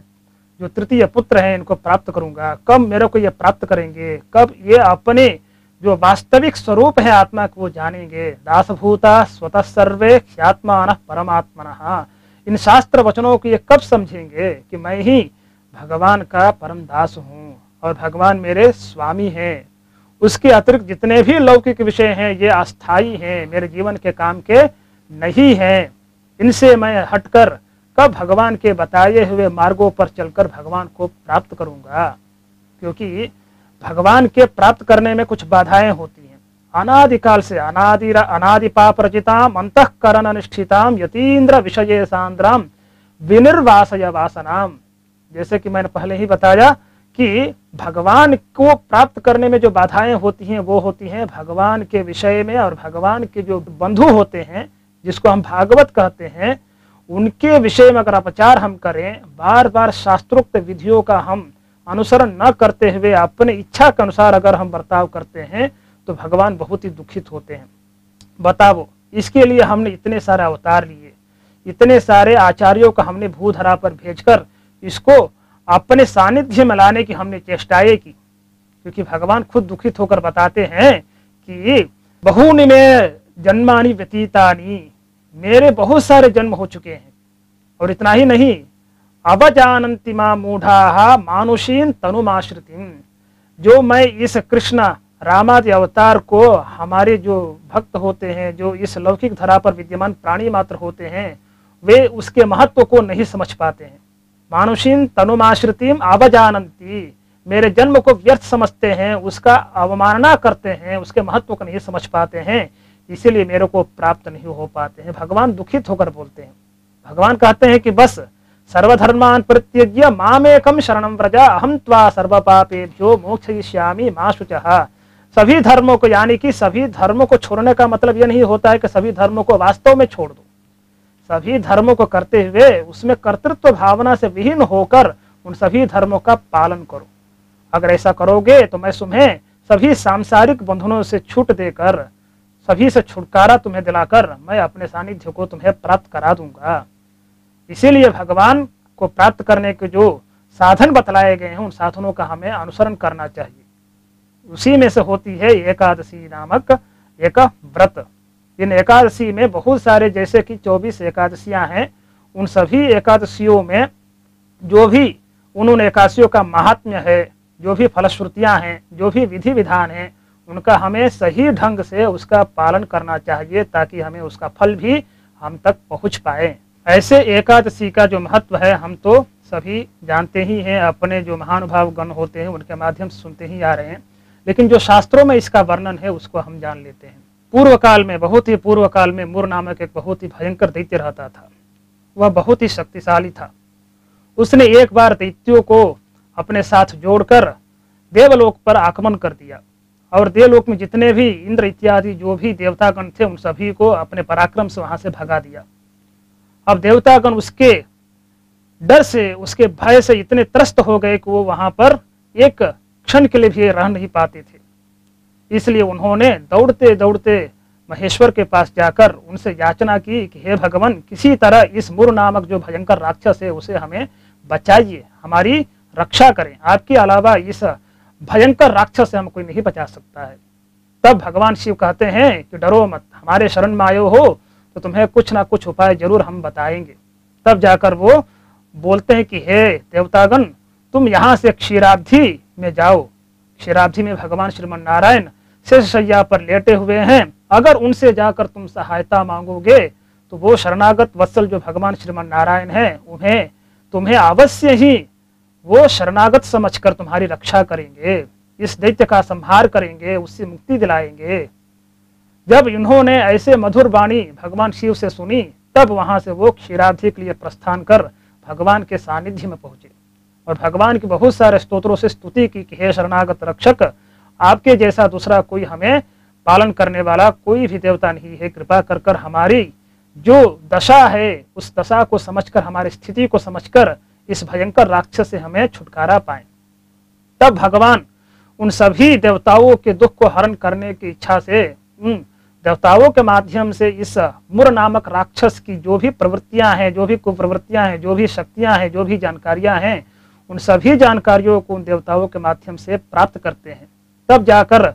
जो तृतीय पुत्र हैं इनको प्राप्त करूंगा, कब मेरे को ये प्राप्त करेंगे, कब ये अपने जो वास्तविक स्वरूप है आत्मा को वो जानेंगे। दासभूता स्वतः सर्वे ख्यात्मान परमात्मनः। इन शास्त्र वचनों को ये कब समझेंगे कि मैं ही भगवान का परम दास हूँ और भगवान मेरे स्वामी हैं। उसके अतिरिक्त जितने भी लौकिक विषय हैं ये अस्थायी हैं, मेरे जीवन के काम के नहीं हैं। इनसे मैं हटकर कब भगवान के बताए हुए मार्गों पर चलकर भगवान को प्राप्त करूंगा। क्योंकि भगवान के प्राप्त करने में कुछ बाधाएं होती हैं। अनादिकाल से अनादि पाप रचिताम अंतःकरण अनुष्ठिताम यतीन्द्र विषये सांद्राम विनिर्वासय वासनाम। जैसे कि मैंने पहले ही बताया कि भगवान को प्राप्त करने में जो बाधाएं होती हैं वो होती हैं भगवान के विषय में, और भगवान के जो बंधु होते हैं जिसको हम भागवत कहते हैं उनके विषय में अगर अपचार हम करें, बार बार शास्त्रोक्त विधियों का हम अनुसरण न करते हुए अपने इच्छा के अनुसार अगर हम बर्ताव करते हैं तो भगवान बहुत ही दुखित होते हैं। बताओ, इसके लिए हमने इतने सारे अवतार लिए, इतने सारे आचार्यों को हमने भूधरा पर भेजकर इसको अपने सानिध्य में लाने की हमने चेष्टाएं की, क्योंकि भगवान खुद दुखित होकर बताते हैं कि बहुनि में जन्मानि व्यतीतानि, मेरे बहुत सारे जन्म हो चुके हैं, और इतना ही नहीं अवजानन्ति मां मूढ़ाः मानुषीं तनुमाश्रितिं, जो मैं इस कृष्ण रामादि अवतार को हमारे जो भक्त होते हैं, जो इस लौकिक धरा पर विद्यमान प्राणी मात्र होते हैं, वे उसके महत्व को नहीं समझ पाते हैं। मानुषीं तनुमाश्रितिं अवजानन्ति, मेरे जन्म को व्यर्थ समझते हैं, उसका अवमानना करते हैं, उसके महत्व को नहीं समझ पाते हैं, इसीलिए मेरे को प्राप्त नहीं हो पाते हैं। भगवान दुखित होकर बोलते हैं। भगवान कहते हैं कि बस सर्वधर्मान परित्यज्य मामेकम शरणं व्रज अहम त्वा सर्वपापेभ्यो मोक्षयिष्यामि मा शुचः। सभी धर्मों को, यानी कि सभी धर्मों को छोड़ने का मतलब यह नहीं होता है कि सभी धर्मों को वास्तव में छोड़ दो। सभी धर्मों को करते हुए उसमें कर्तृत्व भावना से विहीन होकर उन सभी धर्मों का पालन करो। अगर ऐसा करोगे तो मैं तुम्हें सभी सांसारिक बंधनों से छूट देकर, सभी से छुटकारा तुम्हें दिलाकर मैं अपने सानिध्य को तुम्हें प्राप्त करा दूंगा। इसीलिए भगवान को प्राप्त करने के जो साधन बतलाए गए हैं उन साधनों का हमें अनुसरण करना चाहिए। उसी में से होती है एकादशी नामक एक व्रत। इन एकादशी में बहुत सारे, जैसे कि 24 एकादशियां हैं, उन सभी एकादशियों में जो भी उन एकादशियों का महात्म्य है, जो भी फलश्रुतियां हैं, जो भी विधि विधान है, उनका हमें सही ढंग से उसका पालन करना चाहिए ताकि हमें उसका फल भी हम तक पहुंच पाए। ऐसे एकादशी का जो महत्व है हम तो सभी जानते ही हैं, अपने जो महानुभाव गण होते हैं उनके माध्यम से सुनते ही आ रहे हैं, लेकिन जो शास्त्रों में इसका वर्णन है उसको हम जान लेते हैं। पूर्व काल में, बहुत ही पूर्व काल में मुर नामक एक बहुत ही भयंकर दैत्य रहता था। वह बहुत ही शक्तिशाली था। उसने एक बार दैत्यों को अपने साथ जोड़कर देवलोक पर आक्रमण कर दिया, और देवलोक में जितने भी इंद्र इत्यादि जो भी देवतागण थे उन सभी को अपने पराक्रम से वहां से भगा दिया। अब देवतागण उसके डर से, उसके भय से इतने त्रस्त हो गए कि वो वहां पर एक क्षण के लिए भी रह नहीं पाते थे। इसलिए उन्होंने दौड़ते दौड़ते महेश्वर के पास जाकर उनसे याचना की कि हे भगवान, किसी तरह इस मुर नामक जो भयंकर राक्षस है उसे हमें बचाइए, हमारी रक्षा करें, आपके अलावा इस भयंकर राक्षस से हम कोई नहीं बचा सकता है। तब भगवान शिव कहते हैं कि डरो मत, हमारे शरण में आयो हो तो तुम्हें कुछ ना कुछ उपाय जरूर हम बताएंगे। तब जाकर वो बोलते हैं कि हे देवतागण, तुम यहाँ से क्षीराब्धि में जाओ। क्षीराब्धि में भगवान श्रीमन नारायण शेषशय्या पर लेटे हुए हैं। अगर उनसे जाकर तुम सहायता मांगोगे तो वो शरणागत वत्सल जो भगवान श्रीमन नारायण है उन्हें तुम्हें अवश्य ही वो शरणागत समझकर तुम्हारी रक्षा करेंगे, इस दैत्य का संहार करेंगे, उससे मुक्ति दिलाएंगे। जब इन्होंने ऐसे मधुर वाणी भगवान शिव से सुनी तब वहां से वो क्षीराब्धि के लिए प्रस्थान कर भगवान के सानिध्य में पहुंचे और भगवान की बहुत सारे स्तोत्रों से स्तुति की कि हे शरणागत रक्षक, आपके जैसा दूसरा कोई हमें पालन करने वाला कोई भी देवता नहीं है। कृपा कर कर हमारी जो दशा है उस दशा को समझकर, हमारी स्थिति को समझकर इस भयंकर राक्षस से हमें छुटकारा पाएं। तब भगवान उन सभी देवताओं के दुख को हरण करने की इच्छा से उन देवताओं के माध्यम से इस मुर नामक राक्षस की जो भी प्रवृत्तियां हैं, जो भी कुप्रवृत्तियां हैं, जो भी शक्तियां हैं, जो भी जानकारियां हैं, उन सभी जानकारियों को उन देवताओं के माध्यम से प्राप्त करते हैं। तब जाकर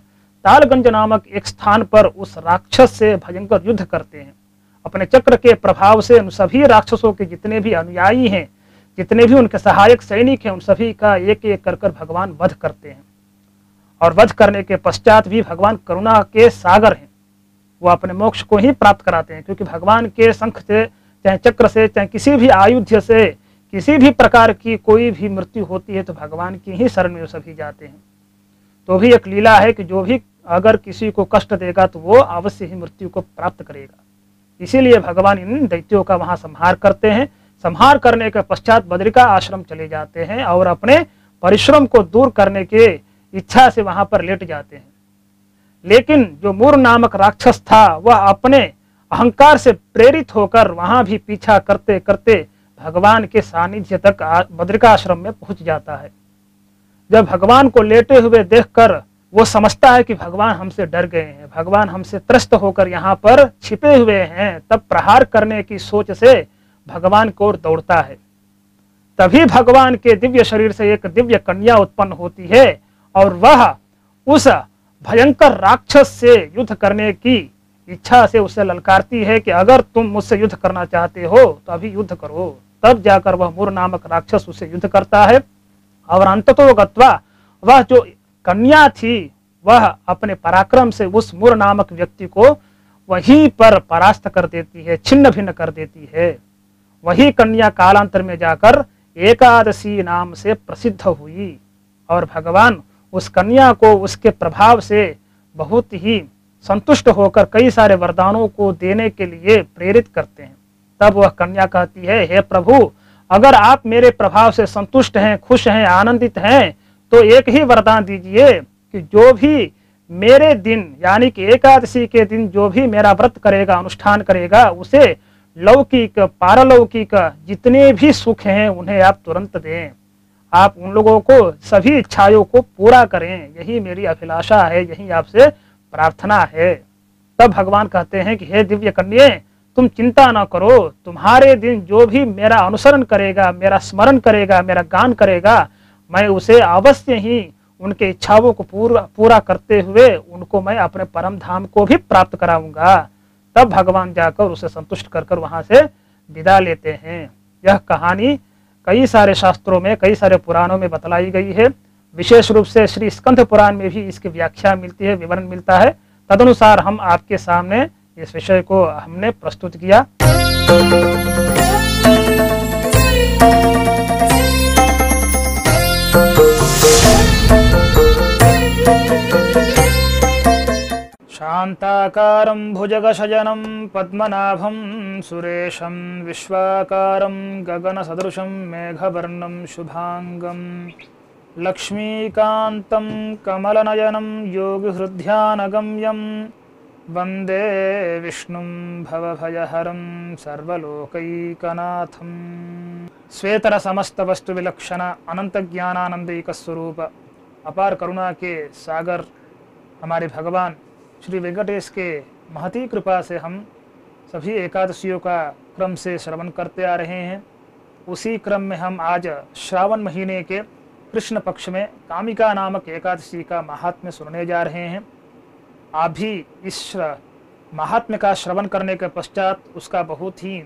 तालगंज नामक एक स्थान पर उस राक्षस से भयंकर युद्ध करते हैं। अपने चक्र के प्रभाव से उन सभी राक्षसों के जितने भी अनुयायी हैं, जितने भी उनके सहायक सैनिक हैं, उन सभी का एक एक कर कर भगवान वध करते हैं। और वध करने के पश्चात भी भगवान करुणा के सागर हैं, वो अपने मोक्ष को ही प्राप्त कराते हैं, क्योंकि भगवान के शंख से, चाहे चक्र से, चाहे किसी भी आयुध से किसी भी प्रकार की कोई भी मृत्यु होती है तो भगवान की ही शरण में सभी जाते हैं। तो भी एक लीला है कि जो भी अगर किसी को कष्ट देगा तो वो अवश्य ही मृत्यु को प्राप्त करेगा। इसीलिए भगवान इन दैत्यों का वहां संहार करते हैं। संहार करने के पश्चात बद्रिका आश्रम चले जाते हैं और अपने परिश्रम को दूर करने के इच्छा से वहां पर लेट जाते हैं। लेकिन जो मूर नामक राक्षस था वह अपने अहंकार से प्रेरित होकर वहां भी पीछा करते करते भगवान के सानिध्य तक बद्रिका आश्रम में पहुंच जाता है। जब भगवान को लेटे हुए देखकर वो समझता है कि भगवान हमसे डर गए हैं, भगवान हमसे त्रस्त होकर यहाँ पर छिपे हुए हैं, तब प्रहार करने की सोच से भगवान की ओर दौड़ता है। तभी भगवान के दिव्य शरीर से एक दिव्य कन्या उत्पन्न होती है और वह उस भयंकर राक्षस से युद्ध करने की इच्छा से उसे ललकारती है कि अगर तुम मुझसे युद्ध करना चाहते हो तो अभी युद्ध करो। तब जाकर वह मूर नामक राक्षस उससे युद्ध करता है और अंततो गत्वा वह जो कन्या थी वह अपने पराक्रम से उस मूर नामक व्यक्ति को वहीं पर परास्त कर देती है, छिन्न भिन्न कर देती है। वही कन्या कालांतर में जाकर एकादशी नाम से प्रसिद्ध हुई और भगवान उस कन्या को उसके प्रभाव से बहुत ही संतुष्ट होकर कई सारे वरदानों को देने के लिए प्रेरित करते हैं। तब वह कन्या कहती है, हे प्रभु, अगर आप मेरे प्रभाव से संतुष्ट हैं, खुश हैं, आनंदित हैं तो एक ही वरदान दीजिए कि जो भी मेरे दिन यानी कि एकादशी के दिन जो भी मेरा व्रत करेगा, अनुष्ठान करेगा, उसे लौकिक पारलौकिक जितने भी सुख हैं उन्हें आप तुरंत दें। आप उन लोगों को सभी इच्छाओं को पूरा करें, यही मेरी अभिलाषा है, यही आपसे प्रार्थना है। तब भगवान कहते हैं कि हे दिव्य कन्ये, तुम चिंता ना करो, तुम्हारे दिन जो भी मेरा अनुसरण करेगा, मेरा स्मरण करेगा, मेरा गान करेगा, मैं उसे अवश्य ही उनके इच्छाओं को पूरा करते हुए उनको मैं अपने परम धाम को भी प्राप्त कराऊंगा। तब भगवान जाकर उसे संतुष्ट कर वहां से विदा लेते हैं। यह कहानी कई सारे शास्त्रों में, कई सारे पुराणों में बतलाई गई है। विशेष रूप से श्री स्कंद पुराण में भी इसकी व्याख्या मिलती है, विवरण मिलता है। तदनुसार हम आपके सामने इस विषय को हमने प्रस्तुत किया। शांताकारं भुजगशयनं पद्मनाभं सुरेशं विश्वाकारं गगनसदृशं मेघवर्णं शुभांगं लक्ष्मीकान्तं कमलनयनं योगिहृद्यानगम्यं वन्दे विष्णुं भवभयहरं सर्वलोकैकनाथं। श्वेतर समस्त वस्तु विलक्षण अनंत ज्ञानानंदैक स्वरूप अपार करुणा के सागर हमारे भगवान श्री वेंकटेश के महती कृपा से हम सभी एकादशियों का क्रम से श्रवण करते आ रहे हैं। उसी क्रम में हम आज श्रावण महीने के कृष्ण पक्ष में कामिका नामक एकादशी का महात्म्य सुनने जा रहे हैं। आप भी इस महात्म्य का श्रवण करने के पश्चात उसका बहुत ही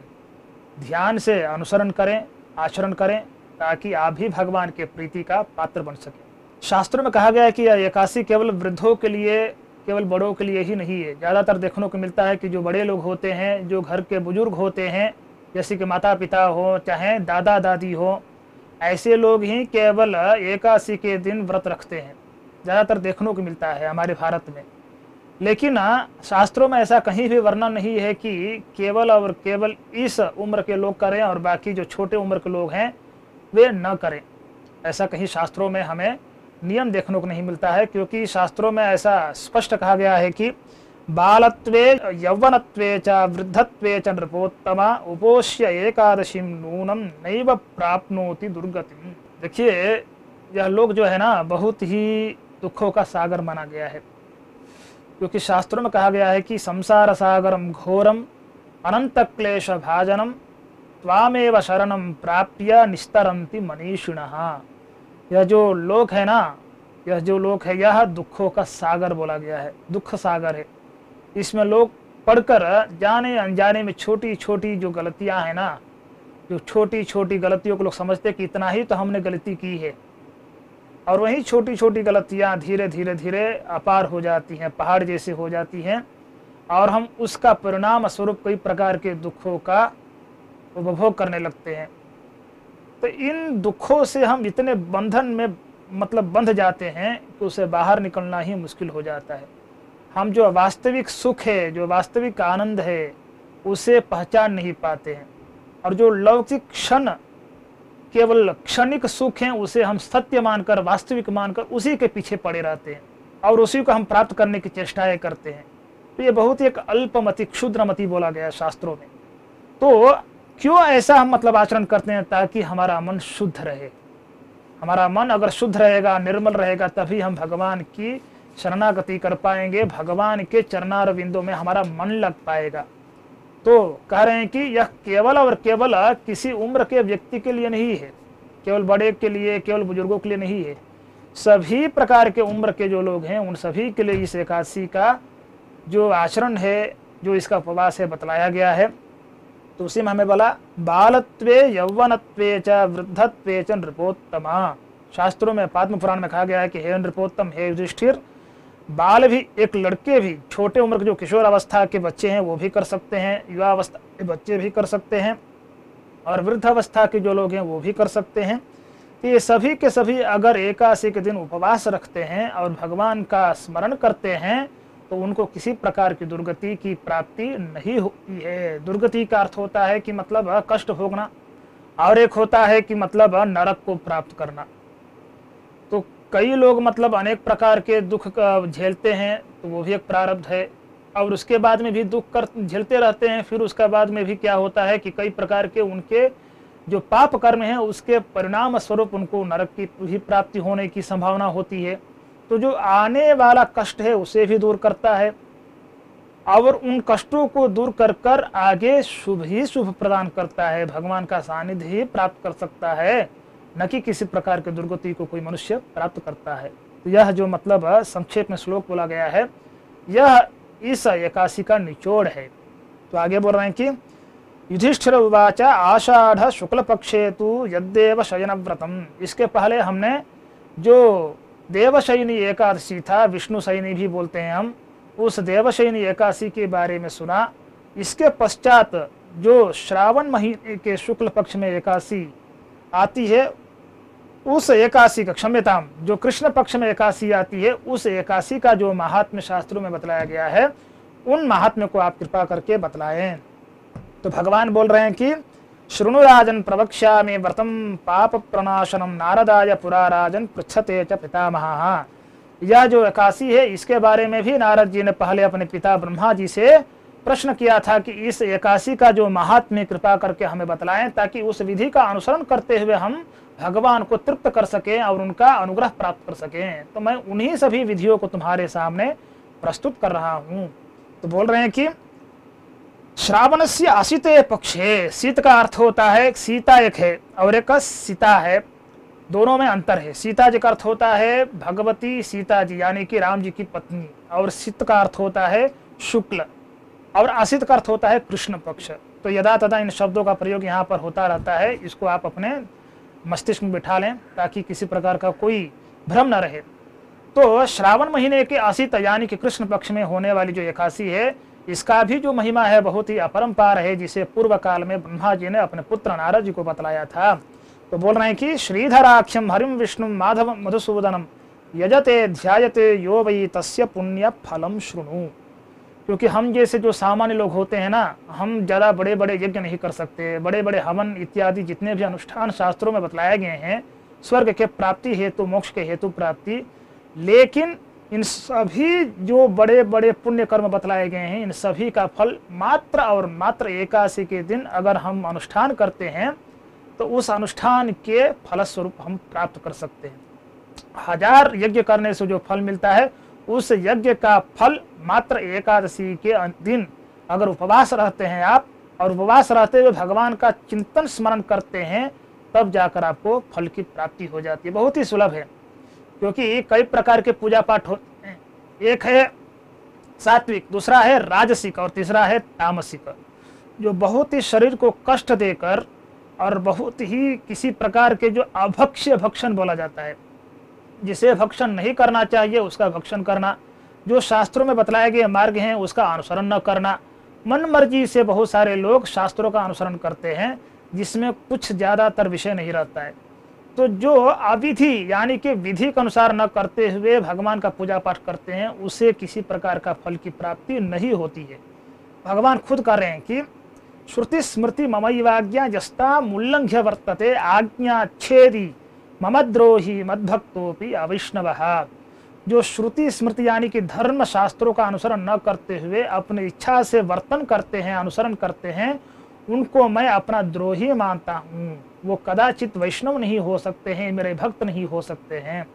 ध्यान से अनुसरण करें, आचरण करें, ताकि आप भी भगवान के प्रीति का पात्र बन सके। शास्त्रों में कहा गया है कि यह एकादशी केवल वृद्धों के लिए, केवल बड़ों के लिए ही नहीं है। ज़्यादातर देखने को मिलता है कि जो बड़े लोग होते हैं, जो घर के बुजुर्ग होते हैं, जैसे कि माता पिता हो, चाहे दादा दादी हो, ऐसे लोग ही केवल एकादशी के दिन व्रत रखते हैं। ज़्यादातर देखने को मिलता है हमारे भारत में। लेकिन शास्त्रों में ऐसा कहीं भी वर्णन नहीं है कि केवल और केवल इस उम्र के लोग करें और बाकी जो छोटे उम्र के लोग हैं वे न करें। ऐसा कहीं शास्त्रों में हमें नियम देखने को नहीं मिलता है, क्योंकि शास्त्रों में ऐसा स्पष्ट कहा गया है कि बालत्वे यौवनत्वे च वृद्धत्वे च नृपोत्तमा उपोष्य एकादशीं नूनम नैव प्राप्नोति दुर्गतिम। देखिए, यह लोग जो है ना, बहुत ही दुखों का सागर माना गया है, क्योंकि शास्त्रों में कहा गया है कि संसार सागरम घोरम अनंत क्लेश भाजनम त्वामेव शरणम प्राप्य निस्तरन्ति मनीषिणः। यह जो लोक है ना, यह जो लोक है, यह दुखों का सागर बोला गया है, दुख सागर है। इसमें लोग पढ़कर जाने अनजाने में छोटी छोटी जो गलतियां हैं ना, जो छोटी छोटी गलतियों को लोग समझते हैं कि इतना ही तो हमने गलती की है, और वही छोटी छोटी गलतियां धीरे धीरे धीरे अपार हो जाती हैं, पहाड़ जैसे हो जाती हैं, और हम उसका परिणाम स्वरूप कई प्रकार के दुखों का उपभोग करने लगते हैं। तो इन दुखों से हम इतने बंधन में मतलब बंध जाते हैं कि उसे बाहर निकलना ही मुश्किल हो जाता है। हम जो वास्तविक सुख है, जो वास्तविक आनंद है, उसे पहचान नहीं पाते हैं, और जो लौकिक क्षण केवल क्षणिक सुख हैं उसे हम सत्य मानकर, वास्तविक मानकर उसी के पीछे पड़े रहते हैं और उसी को हम प्राप्त करने की चेष्टाएं करते हैं। तो ये बहुत ही एक अल्पमति, क्षुद्रमति बोला गया है शास्त्रों में। तो क्यों ऐसा हम मतलब आचरण करते हैं? ताकि हमारा मन शुद्ध रहे। हमारा मन अगर शुद्ध रहेगा, निर्मल रहेगा, तभी हम भगवान की शरणागति कर पाएंगे, भगवान के चरणारविंदों में हमारा मन लग पाएगा। तो कह रहे हैं कि यह केवल और केवल किसी उम्र के व्यक्ति के लिए नहीं है, केवल बड़े के लिए, केवल बुजुर्गों के लिए नहीं है, सभी प्रकार के उम्र के जो लोग हैं उन सभी के लिए इस एकादशी का जो आचरण है, जो इसका उपवास है, बतलाया गया है। तो उसी में हमें बोला बालत्वे यौवनत्वे च वृद्धत्वे च नृपोत्तमा। शास्त्रों में, पद्म पुराण में कहा गया है कि हे नृपोत्तम, हे युधिष्ठिर, बाल भी, एक लड़के भी, छोटे उम्र के जो किशोर अवस्था के बच्चे हैं वो भी कर सकते हैं, युवा अवस्था के बच्चे भी कर सकते हैं, और वृद्ध अवस्था के जो लोग हैं वो भी कर सकते हैं। तो ये सभी के सभी अगर एकादशी के दिन उपवास रखते हैं और भगवान का स्मरण करते हैं तो उनको किसी प्रकार की दुर्गति की प्राप्ति नहीं होती है। दुर्गति का अर्थ होता है कि मतलब कष्ट भोगना, और एक होता है कि मतलब नरक को प्राप्त करना। तो कई लोग मतलब अनेक प्रकार के दुख झेलते हैं, तो वो भी एक प्रारब्ध है, और उसके बाद में भी दुख झेलते रहते हैं। फिर उसके बाद में भी क्या होता है कि कई प्रकार के उनके जो पाप कर्म हैं उसके परिणाम स्वरूप उनको नरक की भी प्राप्ति होने की संभावना होती है। तो जो आने वाला कष्ट है उसे भी दूर करता है, और उन कष्टों को दूर कर कर आगे शुभ ही शुभ प्रदान करता है। भगवान का सानिध्य ही प्राप्त कर सकता है, न कि किसी प्रकार के दुर्गति को कोई मनुष्य प्राप्त करता है। तो यह जो मतलब संक्षेप में श्लोक बोला गया है, यह इस एकादशी का निचोड़ है। तो आगे बोल रहे हैं कि युधिष्ठिर उवाच आषाढ़ शुक्ल पक्षे तु यद्देव शयन व्रतम। इसके पहले हमने जो देवशयनी एकादशी था, विष्णु शयनी भी बोलते हैं हम, उस देवशयनी एकादशी के बारे में सुना। इसके पश्चात जो श्रावण महीने के शुक्ल पक्ष में एकादशी आती है, उस एकादशी का, क्षम्यताम, जो कृष्ण पक्ष में एकादशी आती है, उस एकादशी का जो महात्म्य शास्त्रों में बतलाया गया है, उन महात्म्य को आप कृपा करके बतलाएं। तो भगवान बोल रहे हैं कि शृणु राजन प्रवक्ष्यामि व्रतम पाप प्रणाशनम नारदाय पुरा राजन पृच्छते च पितामहः। यह जो एकादशी है इसके बारे में भी नारद जी ने पहले अपने पिता ब्रह्मा जी से प्रश्न किया था कि इस एकादशी का जो महात्म्य कृपा करके हमें बतलाएं, ताकि उस विधि का अनुसरण करते हुए हम भगवान को तृप्त कर सकें और उनका अनुग्रह प्राप्त कर सकें। तो मैं उन्हीं सभी विधियों को तुम्हारे सामने प्रस्तुत कर रहा हूँ। तो बोल रहे हैं कि श्रावण से आशिते पक्षे, शीत का अर्थ होता है, सीता एक है और एक सीता है, दोनों में अंतर है। सीता जी का अर्थ होता है भगवती सीता जी यानी कि राम जी की पत्नी, और शीत का अर्थ होता है शुक्ल, और आशित का अर्थ होता है कृष्ण पक्ष। तो यदा तदा इन शब्दों का प्रयोग यहाँ पर होता रहता है, इसको आप अपने मस्तिष्क में बिठा लें ताकि किसी प्रकार का कोई भ्रम न रहे। तो श्रावण महीने के आशित यानी कि कृष्ण पक्ष में होने वाली जो एकादशी है, इसका भी जो महिमा है बहुत ही अपरंपार है, जिसे पूर्व काल में ब्रह्मा जी ने अपने पुत्र नारद जी को बतलाया था। तो बोल रहे हैं कि श्रीधराख्यम हरिम विष्णु माधव मधुसूदनम यजते ध्यायते यो वै तस्य पुण्य फलम श्रृणु। क्योंकि हम जैसे जो सामान्य लोग होते हैं ना, हम ज़्यादा बड़े बड़े यज्ञ नहीं कर सकते, बड़े बड़े हवन इत्यादि जितने भी अनुष्ठान शास्त्रों में बतलाए गए हैं स्वर्ग के प्राप्ति हेतु, मोक्ष के हेतु प्राप्ति, लेकिन इन सभी जो बड़े बड़े पुण्य कर्म बतलाए गए हैं, इन सभी का फल मात्र और मात्र एकादशी के दिन अगर हम अनुष्ठान करते हैं तो उस अनुष्ठान के फलस्वरूप हम प्राप्त कर सकते हैं। 1000 यज्ञ करने से जो फल मिलता है, उस यज्ञ का फल मात्र एकादशी के दिन अगर उपवास रहते हैं आप, और उपवास रहते हुए भगवान का चिंतन स्मरण करते हैं, तब जाकर आपको फल की प्राप्ति हो जाती है। बहुत ही सुलभ है, क्योंकि कई प्रकार के पूजा पाठ होते हैं। एक है सात्विक, दूसरा है राजसिक, और तीसरा है तामसिक, जो बहुत ही शरीर को कष्ट देकर और बहुत ही किसी प्रकार के जो अभक्ष्य भक्षण बोला जाता है, जिसे भक्षण नहीं करना चाहिए उसका भक्षण करना, जो शास्त्रों में बतलाए गए मार्ग हैं उसका अनुसरण न करना। मन मर्जी से बहुत सारे लोग शास्त्रों का अनुसरण करते हैं, जिसमें कुछ ज़्यादातर विषय नहीं रहता है। तो जो अविधि यानी कि विधि के अनुसार न करते हुए भगवान का पूजा पाठ करते हैं, उसे किसी प्रकार का फल की प्राप्ति नहीं होती है। भगवान खुद कह रहे हैं कि श्रुति स्मृति ममैवाज्ञा जस्ता उल्लंघ्य वर्तते आज्ञा छेदी ममद्रोही मद्भक्तोपि अवैष्णवः। जो श्रुति स्मृति यानी कि धर्म शास्त्रों का अनुसरण न करते हुए अपनी इच्छा से वर्तन करते हैं, अनुसरण करते हैं, उनको मैं अपना द्रोही मानता हूँ। वो कदाचित वैष्णव नहीं हो सकते हैं, मेरे भक्त नहीं हो सकते हैं।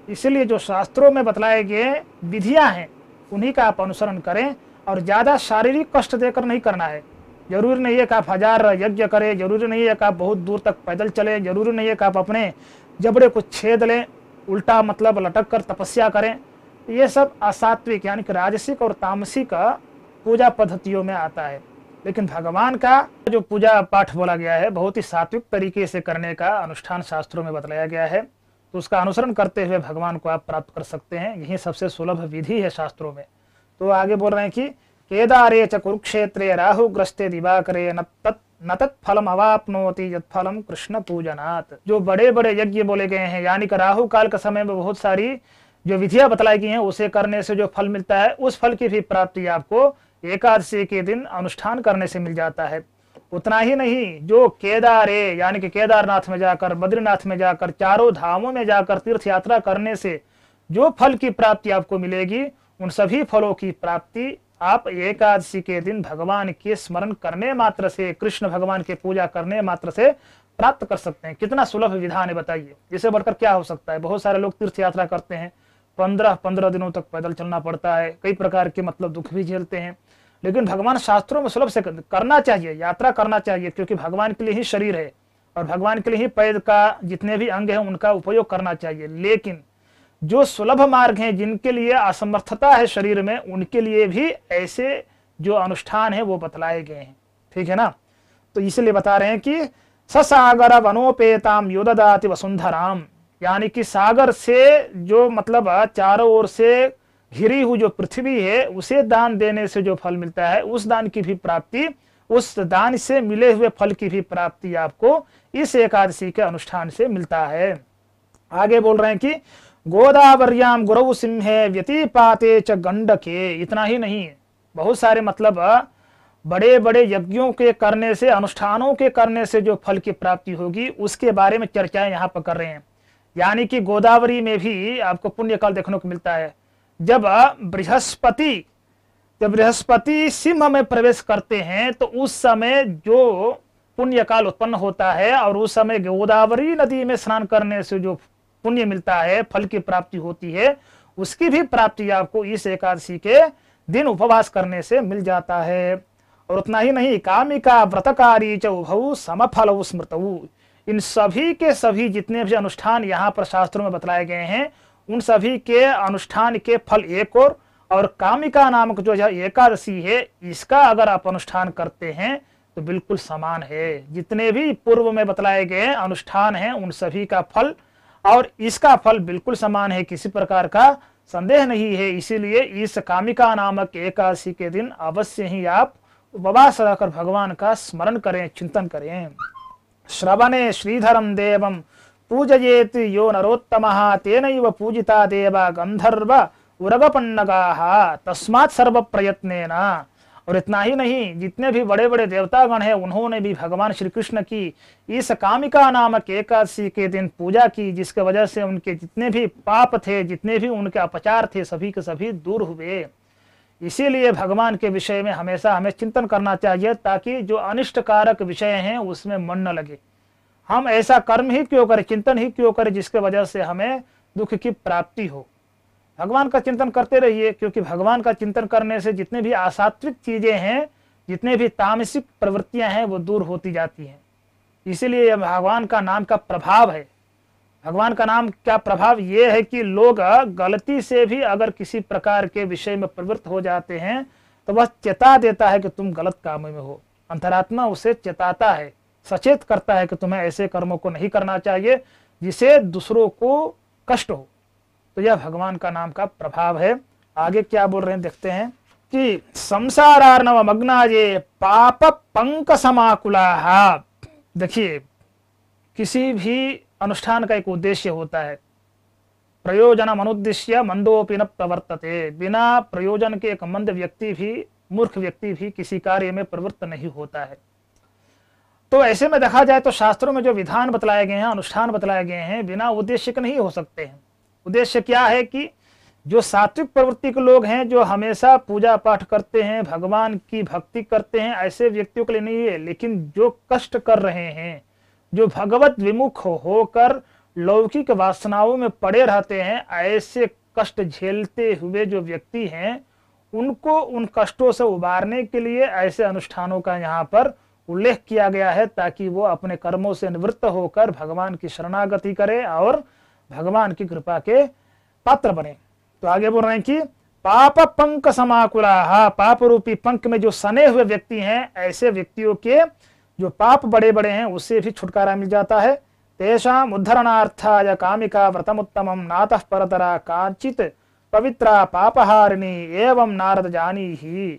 इसलिए जो शास्त्रों में बतलाए गए विधियां हैं उन्हीं का आप अनुसरण करें, और ज़्यादा शारीरिक कष्ट देकर नहीं करना है। जरूरी नहीं है कि आप 1000 यज्ञ करें, जरूरी नहीं है कि आप बहुत दूर तक पैदल चले, जरूरी नहीं है कि आप अपने जबड़े को छेद लें, उल्टा मतलब लटक कर तपस्या करें। ये सब असात्विक यानी कि राजसिक और तामसिक पूजा पद्धतियों में आता है। लेकिन भगवान का जो पूजा पाठ बोला गया है बहुत ही सात्विक तरीके से करने का अनुष्ठान शास्त्रों में बताया गया है। तो उसका अनुसरण करते हुए भगवान को आप प्राप्त कर सकते हैं। यही सबसे सुलभ विधि है शास्त्रों में। तो आगे बोल रहे हैं कि केदारे च कुरुक्षेत्रे राहुग्रस्ते दिवाकरे न तत्फलम अवाप्नोति यत्फलम कृष्ण पूजनात्। जो बड़े बड़े यज्ञ बोले गए हैं यानी कि राहु काल के समय में बहुत सारी जो विधियां बतलाई गई हैं उसे करने से जो फल मिलता है, उस फल की भी प्राप्ति आपको एकादशी के दिन अनुष्ठान करने से मिल जाता है। उतना ही नहीं, जो केदारे यानी कि केदारनाथ में जाकर, बद्रीनाथ में जाकर, चारों धामों में जाकर तीर्थ यात्रा करने से जो फल की प्राप्ति आपको मिलेगी, उन सभी फलों की प्राप्ति आप एकादशी के दिन भगवान के स्मरण करने मात्र से, कृष्ण भगवान के पूजा करने मात्र से प्राप्त कर सकते हैं। कितना सुलभ विधान है बताइए, इससे बढ़कर क्या हो सकता है। बहुत सारे लोग तीर्थ यात्रा करते हैं, 15-15 दिनों तक पैदल चलना पड़ता है, कई प्रकार के मतलब दुख भी झेलते हैं। लेकिन भगवान शास्त्रों में सुलभ से करना चाहिए, यात्रा करना चाहिए, क्योंकि भगवान के लिए ही शरीर है और भगवान के लिए ही पैद का जितने भी अंग हैं उनका उपयोग करना चाहिए। लेकिन जो सुलभ मार्ग हैं, जिनके लिए असमर्थता है शरीर में, उनके लिए भी ऐसे जो अनुष्ठान है वो बतलाए गए हैं। ठीक है ना। तो इसलिए बता रहे हैं कि ससागर वनोपेताम योददाति वसुंधराम, यानी कि सागर से जो मतलब चारों ओर से घिरी हुई जो पृथ्वी है उसे दान देने से जो फल मिलता है, उस दान की भी प्राप्ति, उस दान से मिले हुए फल की भी प्राप्ति आपको इस एकादशी के अनुष्ठान से मिलता है। आगे बोल रहे हैं कि गोदावर्याम गुरु सिंहे व्यतिपाते च गंडके। इतना ही नहीं, बहुत सारे मतलब बड़े बड़े यज्ञों के करने से, अनुष्ठानों के करने से जो फल की प्राप्ति होगी उसके बारे में चर्चाएं यहाँ पर कर रहे हैं। यानी कि गोदावरी में भी आपको पुण्य काल देखने को मिलता है। जब बृहस्पति सिंह में प्रवेश करते हैं तो उस समय जो पुण्य काल उत्पन्न होता है, और उस समय गोदावरी नदी में स्नान करने से जो पुण्य मिलता है, फल की प्राप्ति होती है, उसकी भी प्राप्ति आपको इस एकादशी के दिन उपवास करने से मिल जाता है। और उतना ही नहीं, कामिका व्रतकारी च उभौ समफलौ स्मृतौ। इन सभी के सभी जितने भी अनुष्ठान यहाँ पर शास्त्रों में बतलाए गए हैं, उन सभी के अनुष्ठान के फल एक और कामिका नामक जो एकादशी है, इसका अगर आप अनुष्ठान करते हैं तो बिल्कुल समान है। जितने भी पूर्व में बतलाए गए अनुष्ठान हैं उन सभी का फल और इसका फल बिल्कुल समान है, किसी प्रकार का संदेह नहीं है। इसीलिए इस कामिका नामक एकादशी के दिन अवश्य ही आप उपवास रहकर भगवान का स्मरण करें, चिंतन करें। श्रवणे श्रीधरम देवम पूजयेत यो नरोत्तमः तेनैव पूजिता देवा गंधर्व उरगपन्नगाः तस्मात् सर्व प्रयत्नेन। और इतना ही नहीं, जितने भी बड़े बड़े देवतागण हैं उन्होंने भी भगवान श्री कृष्ण की इस कामिका नामक एकादशी के दिन पूजा की, जिसके वजह से उनके जितने भी पाप थे, जितने भी उनके अपचार थे, सभी के सभी दूर हुए। इसीलिए भगवान के विषय में हमेशा हमें चिंतन करना चाहिए, ताकि जो अनिष्टकारक विषय हैं उसमें मन न लगे। हम ऐसा कर्म ही क्यों करें, चिंतन ही क्यों करें जिसके वजह से हमें दुख की प्राप्ति हो। भगवान का चिंतन करते रहिए, क्योंकि भगवान का चिंतन करने से जितने भी असात्विक चीजें हैं, जितने भी तामसिक प्रवृत्तियां हैं, वो दूर होती जाती हैं। इसीलिए यह भगवान का नाम का प्रभाव है। भगवान का नाम का प्रभाव ये है कि लोग गलती से भी अगर किसी प्रकार के विषय में प्रवृत्त हो जाते हैं तो वह चेता देता है कि तुम गलत काम में हो। अंतरात्मा उसे चेताता है, सचेत करता है कि तुम्हें ऐसे कर्मों को नहीं करना चाहिए जिसे दूसरों को कष्ट हो। तो यह भगवान का नाम का प्रभाव है। आगे क्या बोल रहे हैं देखते हैं कि संसारार्णव मग्नाये पाप पंक समाकुलाः देखिए, किसी भी अनुष्ठान का एक उद्देश्य होता है। प्रयोजन अनुद्देश्य मंदोपि न प्रवर्तते। बिना प्रयोजन के एक मंद व्यक्ति भी, मूर्ख व्यक्ति भी किसी कार्य में प्रवृत्त नहीं होता है। तो ऐसे में देखा जाए तो शास्त्रों में जो विधान बतलाए गए हैं, अनुष्ठान बतलाए गए हैं, बिना उद्देश्य के नहीं हो सकते हैं। उद्देश्य क्या है कि जो सात्विक प्रवृत्ति के लोग हैं, जो हमेशा पूजा पाठ करते हैं, भगवान की भक्ति करते हैं, ऐसे व्यक्तियों के लिए नहीं है। लेकिन जो कष्ट कर रहे हैं, जो भगवत विमुख होकर लौकिक वासनाओं में पड़े रहते हैं, ऐसे कष्ट झेलते हुए जो व्यक्ति हैं, उनको उन कष्टों से उबारने के लिए ऐसे अनुष्ठानों का यहाँ पर उल्लेख किया गया है, ताकि वो अपने कर्मों से निवृत्त होकर भगवान की शरणागति करे और भगवान की कृपा के पात्र बने। तो आगे बोल रहे हैं कि पाप पंक समाकुला, पाप रूपी पंख में जो सने हुए व्यक्ति हैं, ऐसे व्यक्तियों के जो पाप बड़े बड़े हैं उससे भी छुटकारा मिल जाता है। तेषाम उद्धरणार्थाय कामिका व्रतमुत्तमं नातः परतरा काचित पवित्रा पापहारिणी एवं नारद जानी ही।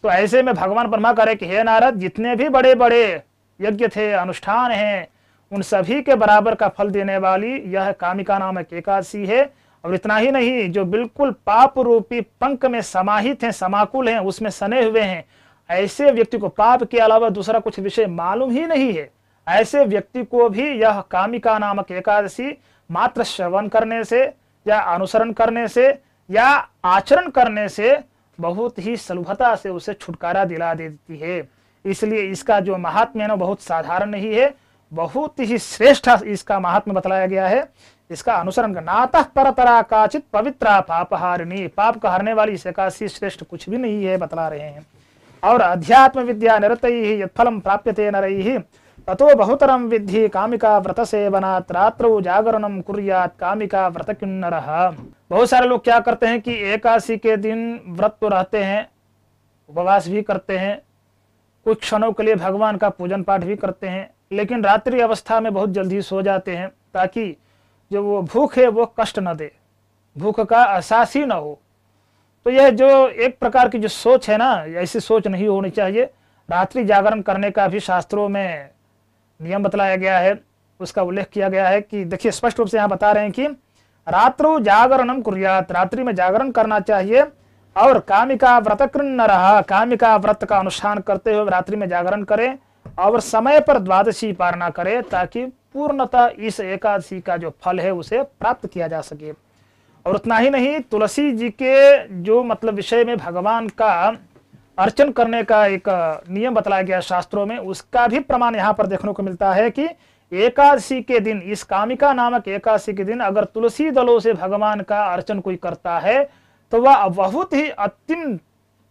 तो ऐसे में भगवान ब्रह्मा करे कि हे नारद, जितने भी बड़े बड़े यज्ञ थे, अनुष्ठान हैं, उन सभी के बराबर का फल देने वाली यह कामिका नामक एकादशी है। और इतना ही नहीं, जो बिल्कुल पाप रूपी पंख में समाहित हैं, समाकुल हैं, उसमें सने हुए हैं, ऐसे व्यक्ति को पाप के अलावा दूसरा कुछ विषय मालूम ही नहीं है, ऐसे व्यक्ति को भी यह कामिका नामक एकादशी मात्र श्रवण करने से या अनुसरण करने से या आचरण करने से बहुत ही सुलभता से उसे छुटकारा दिला देती है। इसलिए इसका जो महात्म्य है बहुत साधारण नहीं है, बहुत ही श्रेष्ठ इसका महात्म्य बतलाया गया है। इसका अनुसरण करना। नातः परतरा काचित पवित्रा पापहारिणी, पाप का हरने वाली इस एकादशी श्रेष्ठ कुछ भी नहीं है, बतला रहे हैं। और अध्यात्म विद्या निरतैः यत्फलं प्राप्यते नरैः ततो बहुतरम विद्धि कामिका व्रत सेवनात् रात्रौ जागरणम कुर्यात् कामिका व्रत किन्नरः। बहुत सारे लोग क्या करते हैं कि एकादशी के दिन व्रत तो रहते हैं, उपवास भी करते हैं, कुछ क्षणों के लिए भगवान का पूजन पाठ भी करते हैं, लेकिन रात्रि अवस्था में बहुत जल्दी सो जाते हैं, ताकि जो वो भूख है वो कष्ट न दे, भूख का एहसास ही न हो। तो यह जो एक प्रकार की जो सोच है ना, ऐसी सोच नहीं होनी चाहिए। रात्रि जागरण करने का भी शास्त्रों में नियम बतलाया गया है, उसका उल्लेख किया गया है कि देखिए स्पष्ट रूप से यहाँ बता रहे हैं कि रात्रौ जागरणम कुर्यात्, रात्रि में जागरण करना चाहिए। और कामिका व्रत कृन्नरः, कामिका व्रत का अनुष्ठान करते हुए रात्रि में जागरण करें और समय पर द्वादशी पारणा करें, ताकि पूर्णतः इस एकादशी का जो फल है उसे प्राप्त किया जा सके। और उतना ही नहीं, तुलसी जी के जो मतलब विषय में भगवान का अर्चन करने का एक नियम बतलाया गया शास्त्रों में, उसका भी प्रमाण यहाँ पर देखने को मिलता है कि एकादशी के दिन, इस कामिका नामक एकादशी के दिन अगर तुलसी दलों से भगवान का अर्चन कोई करता है तो वह बहुत ही अत्यंत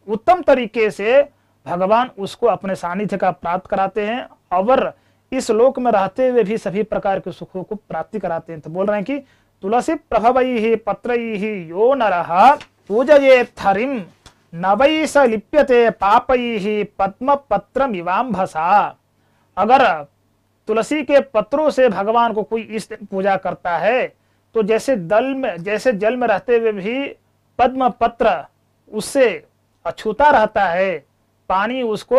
उत्तम तरीके से भगवान उसको अपने सानिध्य का प्राप्त कराते हैं और इस लोक में रहते हुए भी सभी प्रकार के सुखों को प्राप्ति कराते हैं। तो बोल रहे हैं कि तुलसी प्रभवैः पत्रैः यो नरः पूजयेत् हरिं न वै स लिप्यते पापैः पद्म पत्रमिवाम्भसा। अगर तुलसी के पत्रों से भगवान को कोई इस पूजा करता है तो जैसे जल में रहते हुए भी पद्म पत्र उससे अछूता रहता है, पानी उसको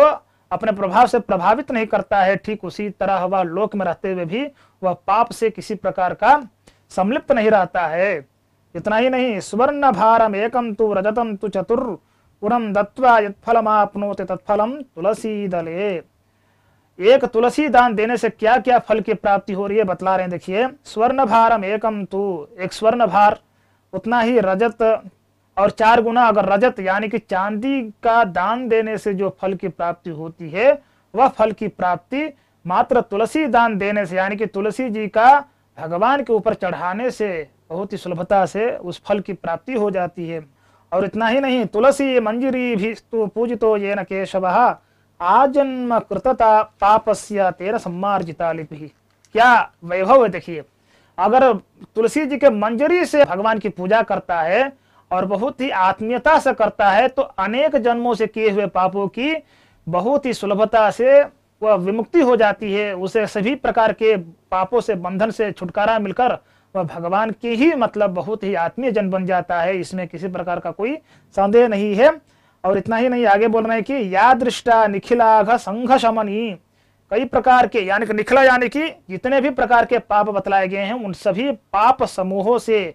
अपने प्रभाव से प्रभावित नहीं करता है, ठीक उसी तरह वह लोक में रहते हुए भी वह पाप से किसी प्रकार का संलिप्त नहीं रहता है। इतना ही नहीं, स्वर्ण भारम एकम तु रजतम तु चतुर्पुरम दत्वा यत्फलमाप्नोति तत्फलम तुलसी दले। एक तुलसी दान देने से क्या क्या फल की प्राप्ति हो रही है बतला रहे हैं। देखिए, स्वर्ण भारम एकम तु, एक स्वर्ण भार, उतना ही रजत और 4 गुना अगर रजत यानी कि चांदी का दान देने से जो फल की प्राप्ति होती है, वह फल की प्राप्ति मात्र तुलसी दान देने से यानी कि तुलसी जी का भगवान के ऊपर चढ़ाने से बहुत ही सुलभता से उस फल की प्राप्ति हो जाती है। और इतना ही नहीं, तुलसी मंजरी भी पूजितो येन केशवः आजन्म कृतता पापस्य तेन सम्मार्जिता लिपिः। क्या वैभव है देखिए, अगर तुलसी जी के मंजरी से भगवान की पूजा करता है और बहुत ही आत्मीयता से करता है तो अनेक जन्मों से किए हुए पापों की बहुत ही सुलभता से वह विमुक्ति हो जाती है, उसे सभी प्रकार के पापों से, बंधन से छुटकारा मिलकर वह भगवान की ही मतलब बहुत ही आत्मीय जन बन जाता है। इसमें किसी प्रकार का कोई संदेह नहीं है। और इतना ही नहीं, आगे बोल रहे हैं कि या दृष्टा निखिलाघ संघ शमनी कई प्रकार के यानी कि निखला यानी कि जितने भी प्रकार के पाप बतलाए गए हैं उन सभी पाप समूहों से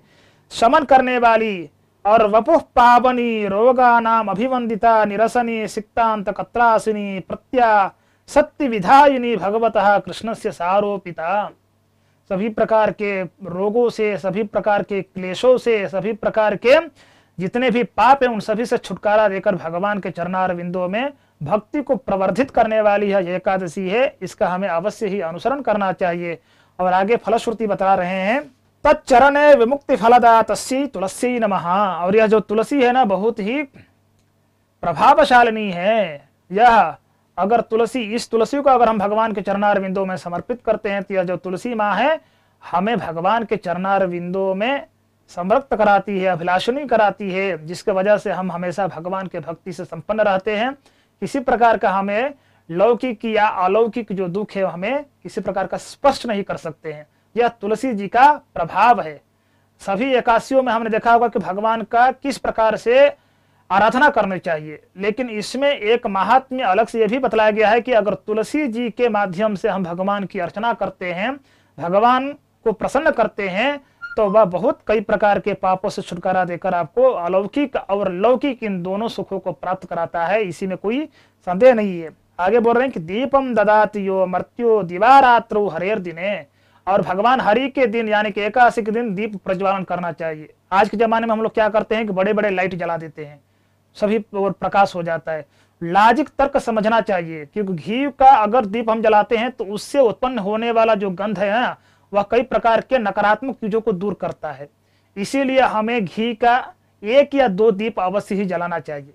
शमन करने वाली और वपुः पावनी रोगानाम अभिवंदिता निरसनी सिक्तांत कत्रासिनी प्रत्या सत्य विधायिनी भगवतः कृष्णस्य सारोपिता, सभी प्रकार के रोगों से, सभी प्रकार के क्लेशों से, सभी प्रकार के जितने भी पाप है उन सभी से छुटकारा देकर भगवान के चरणार बिंदुओं में भक्ति को प्रवर्धित करने वाली है एकादशी है। इसका हमें अवश्य ही अनुसरण करना चाहिए। और आगे फलश्रुति बता रहे हैं, तच्चरणे विमुक्ति फलदा तस्यै तुलसी नमः। और यह जो तुलसी है ना बहुत ही प्रभावशालिनी है। यह अगर तुलसी, इस तुलसी को अगर हम भगवान के चरणार बिंदुओं में समर्पित करते हैं तो यह जो तुलसी माँ है हमें भगवान के चरणार बिंदुओं में समृक्त कराती है, अभिलाषणी कराती है, जिसके वजह से हम हमेशा भगवान के भक्ति से संपन्न रहते हैं। किसी प्रकार का हमें लौकिक या अलौकिक जो दुख है हमें किसी प्रकार का स्पर्श नहीं कर सकते हैं। यह तुलसी जी का प्रभाव है। सभी एकादशियों में हमने देखा होगा कि भगवान का किस प्रकार से आराधना करनी चाहिए, लेकिन इसमें एक महात्म्य अलग से यह भी बतलाया गया है कि अगर तुलसी जी के माध्यम से हम भगवान की अर्चना करते हैं, भगवान को प्रसन्न करते हैं, तो वह बहुत कई प्रकार के पापों से छुटकारा देकर आपको अलौकिक और लौकिक इन दोनों सुखों को प्राप्त कराता है। इसी में कोई संदेह नहीं है। आगे बोल रहे हैं कि दीपम ददाति यो मर्त्यो दिवारात्रो हरेर दिने। और भगवान हरि के दिन यानी कि एकादशी के दिन दीप प्रज्वलन करना चाहिए। आज के जमाने में हम लोग क्या करते हैं कि बड़े बड़े लाइट जला देते हैं, सभी और प्रकाश हो जाता है। लॉजिक तर्क समझना चाहिए, क्योंकि घी का अगर दीप हम जलाते हैं तो उससे उत्पन्न होने वाला जो गंध है ना वह कई प्रकार के नकारात्मक चीजों को दूर करता है। इसीलिए हमें घी का 1 या 2 दीप अवश्य ही जलाना चाहिए।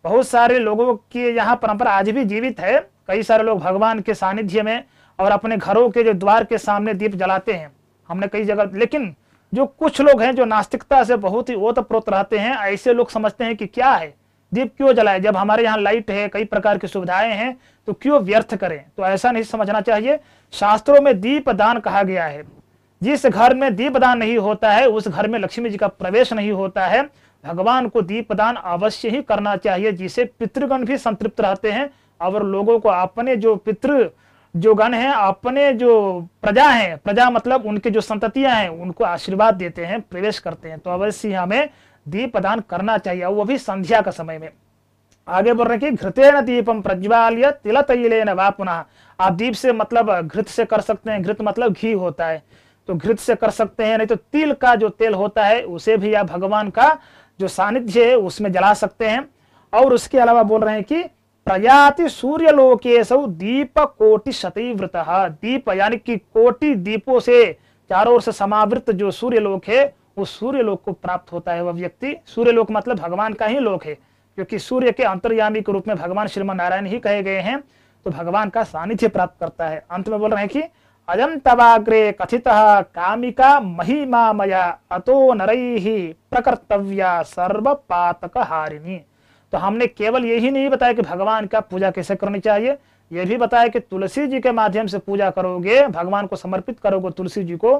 बहुत सारे लोगों की यहाँ परंपरा आज भी जीवित है। कई सारे लोग भगवान के सानिध्य में और अपने घरों के जो द्वार के सामने दीप जलाते हैं, हमने कई जगह। लेकिन जो कुछ लोग हैं जो नास्तिकता से बहुत ही ओतप्रोत रहते हैं, ऐसे लोग समझते हैं कि क्या है दीप क्यों जलाए, जब हमारे यहाँ लाइट है, कई प्रकार की सुविधाएं हैं, तो क्यों व्यर्थ करें। तो ऐसा नहीं समझना चाहिए। शास्त्रों में दीप दान कहा गया है। जिस घर में दीप दान नहीं होता है उस घर में लक्ष्मी जी का प्रवेश नहीं होता है। भगवान को दीप दान अवश्य ही करना चाहिए, जिससे पितृगण भी संतृप्त रहते हैं और लोगों को अपने जो पितृ जो गण हैं, अपने जो प्रजा हैं, प्रजा मतलब उनके जो संततियां हैं, उनको आशीर्वाद देते हैं, प्रवेश करते हैं। तो अवश्य हमें दीप दान करना चाहिए, वो भी संध्या का समय में। आगे बोल रहे हैं कि घृतेन दीपम प्रज्वाल्य तिलतैलेन वा पुनः। आप दीप से मतलब घृत से कर सकते हैं, घृत मतलब घी होता है, तो घृत से कर सकते हैं, नहीं तो तिल का जो तेल होता है उसे भी आप भगवान का जो सानिध्य है उसमें जला सकते हैं। और उसके अलावा बोल रहे हैं कि प्रयाति सूर्यलोकेशौ दीप कोटि शतीव्रतः। दीप यानी कि कोटि दीपों से चारों ओर से समावृत जो सूर्यलोक है उस सूर्यलोक को प्राप्त होता है वह व्यक्ति। सूर्यलोक मतलब भगवान का ही लोक है, क्योंकि सूर्य के अंतर्यामी के रूप में भगवान श्रीमन नारायण ही कहे गए हैं, तो भगवान का सानिध्य प्राप्त करता है। अंत में बोल रहे हैं कि अयं तवाग्रे कथितः कामिका महिमा मया अतो नरैहि प्रकर्तव्या सर्व पातक हारिणी। तो हमने केवल यही नहीं बताया कि भगवान का पूजा कैसे करनी चाहिए, यह भी बताया कि तुलसी जी के माध्यम से पूजा करोगे, भगवान को समर्पित करोगे तुलसी जी को,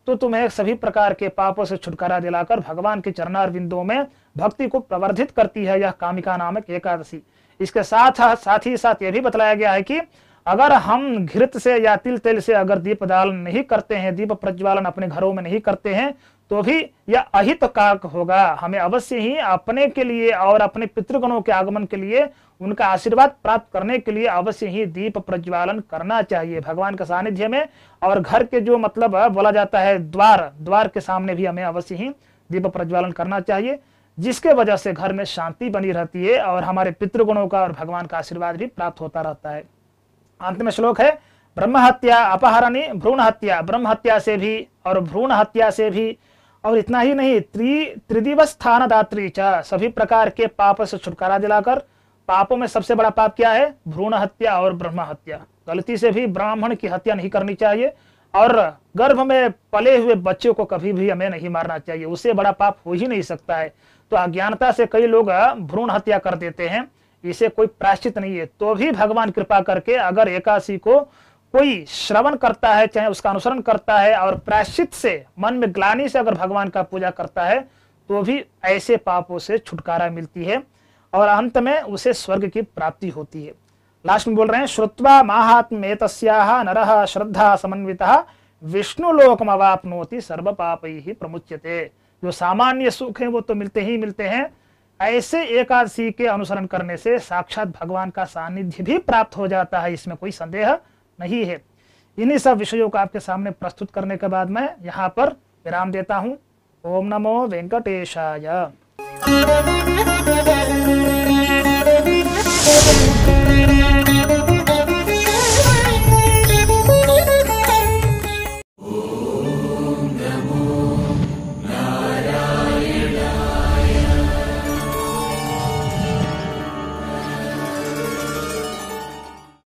तो तुम्हें सभी प्रकार के पापों से छुटकारा दिलाकर भगवान के चरणार बिंदुओं में भक्ति को प्रवर्धित करती है यह कामिका नामक एकादशी। इसके साथ ही यह भी बताया गया है कि अगर हम घृत से या तिल तेल से अगर दीप दान नहीं करते हैं, दीप प्रज्वालन अपने घरों में नहीं करते हैं, तो भी यह अहित कारक होगा। हमें अवश्य ही अपने के लिए और अपने पितृगणों के आगमन के लिए, उनका आशीर्वाद प्राप्त करने के लिए अवश्य ही दीप प्रज्वालन करना चाहिए भगवान के सानिध्य में। और घर के जो मतलब बोला जाता है द्वार के सामने भी हमें अवश्य ही दीप प्रज्वालन करना चाहिए, जिसके वजह से घर में शांति बनी रहती है और हमारे पितृगणों का और भगवान का आशीर्वाद भी प्राप्त होता रहता है। अंत में श्लोक है, ब्रह्म हत्या अपहरणी भ्रूण हत्या। ब्रह्म हत्या से भी और भ्रूण हत्या से भी, और इतना ही नहीं, त्रिदिवस स्थान दात्री च। सभी प्रकार के पाप से छुटकारा दिलाकर, पापों में सबसे बड़ा पाप क्या है? भ्रूण हत्या और ब्रह्म हत्या। गलती से भी ब्राह्मण की हत्या नहीं करनी चाहिए, और गर्भ में पले हुए बच्चे को कभी भी हमें नहीं मारना चाहिए, उससे बड़ा पाप हो ही नहीं सकता है। तो अज्ञानता से कई लोग भ्रूण हत्या कर देते हैं, इसे कोई प्रायश्चित नहीं है। तो भी भगवान कृपा करके अगर एकादशी को कोई श्रवण करता है, चाहे उसका अनुसरण करता है, और प्रायश्चित से मन में ग्लानि से अगर भगवान का पूजा करता है, तो भी ऐसे पापों से छुटकारा मिलती है और अंत में उसे स्वर्ग की प्राप्ति होती है। लास्ट में बोल रहे हैं श्रुत्वा माहात्म्येतस्याः नरः श्रद्धा समन्वितः विष्णुलोकम अवाप्नोति सर्व पापैः प्रमुच्यते। जो सामान्य सुख है वो तो मिलते ही मिलते हैं, ऐसे एकादशी के अनुसरण करने से साक्षात भगवान का सानिध्य भी प्राप्त हो जाता है, इसमें कोई संदेह नहीं है। इन्हीं सब विषयों को आपके सामने प्रस्तुत करने के बाद मैं यहाँ पर विराम देता हूँ। ओम नमो वेंकटेशाय।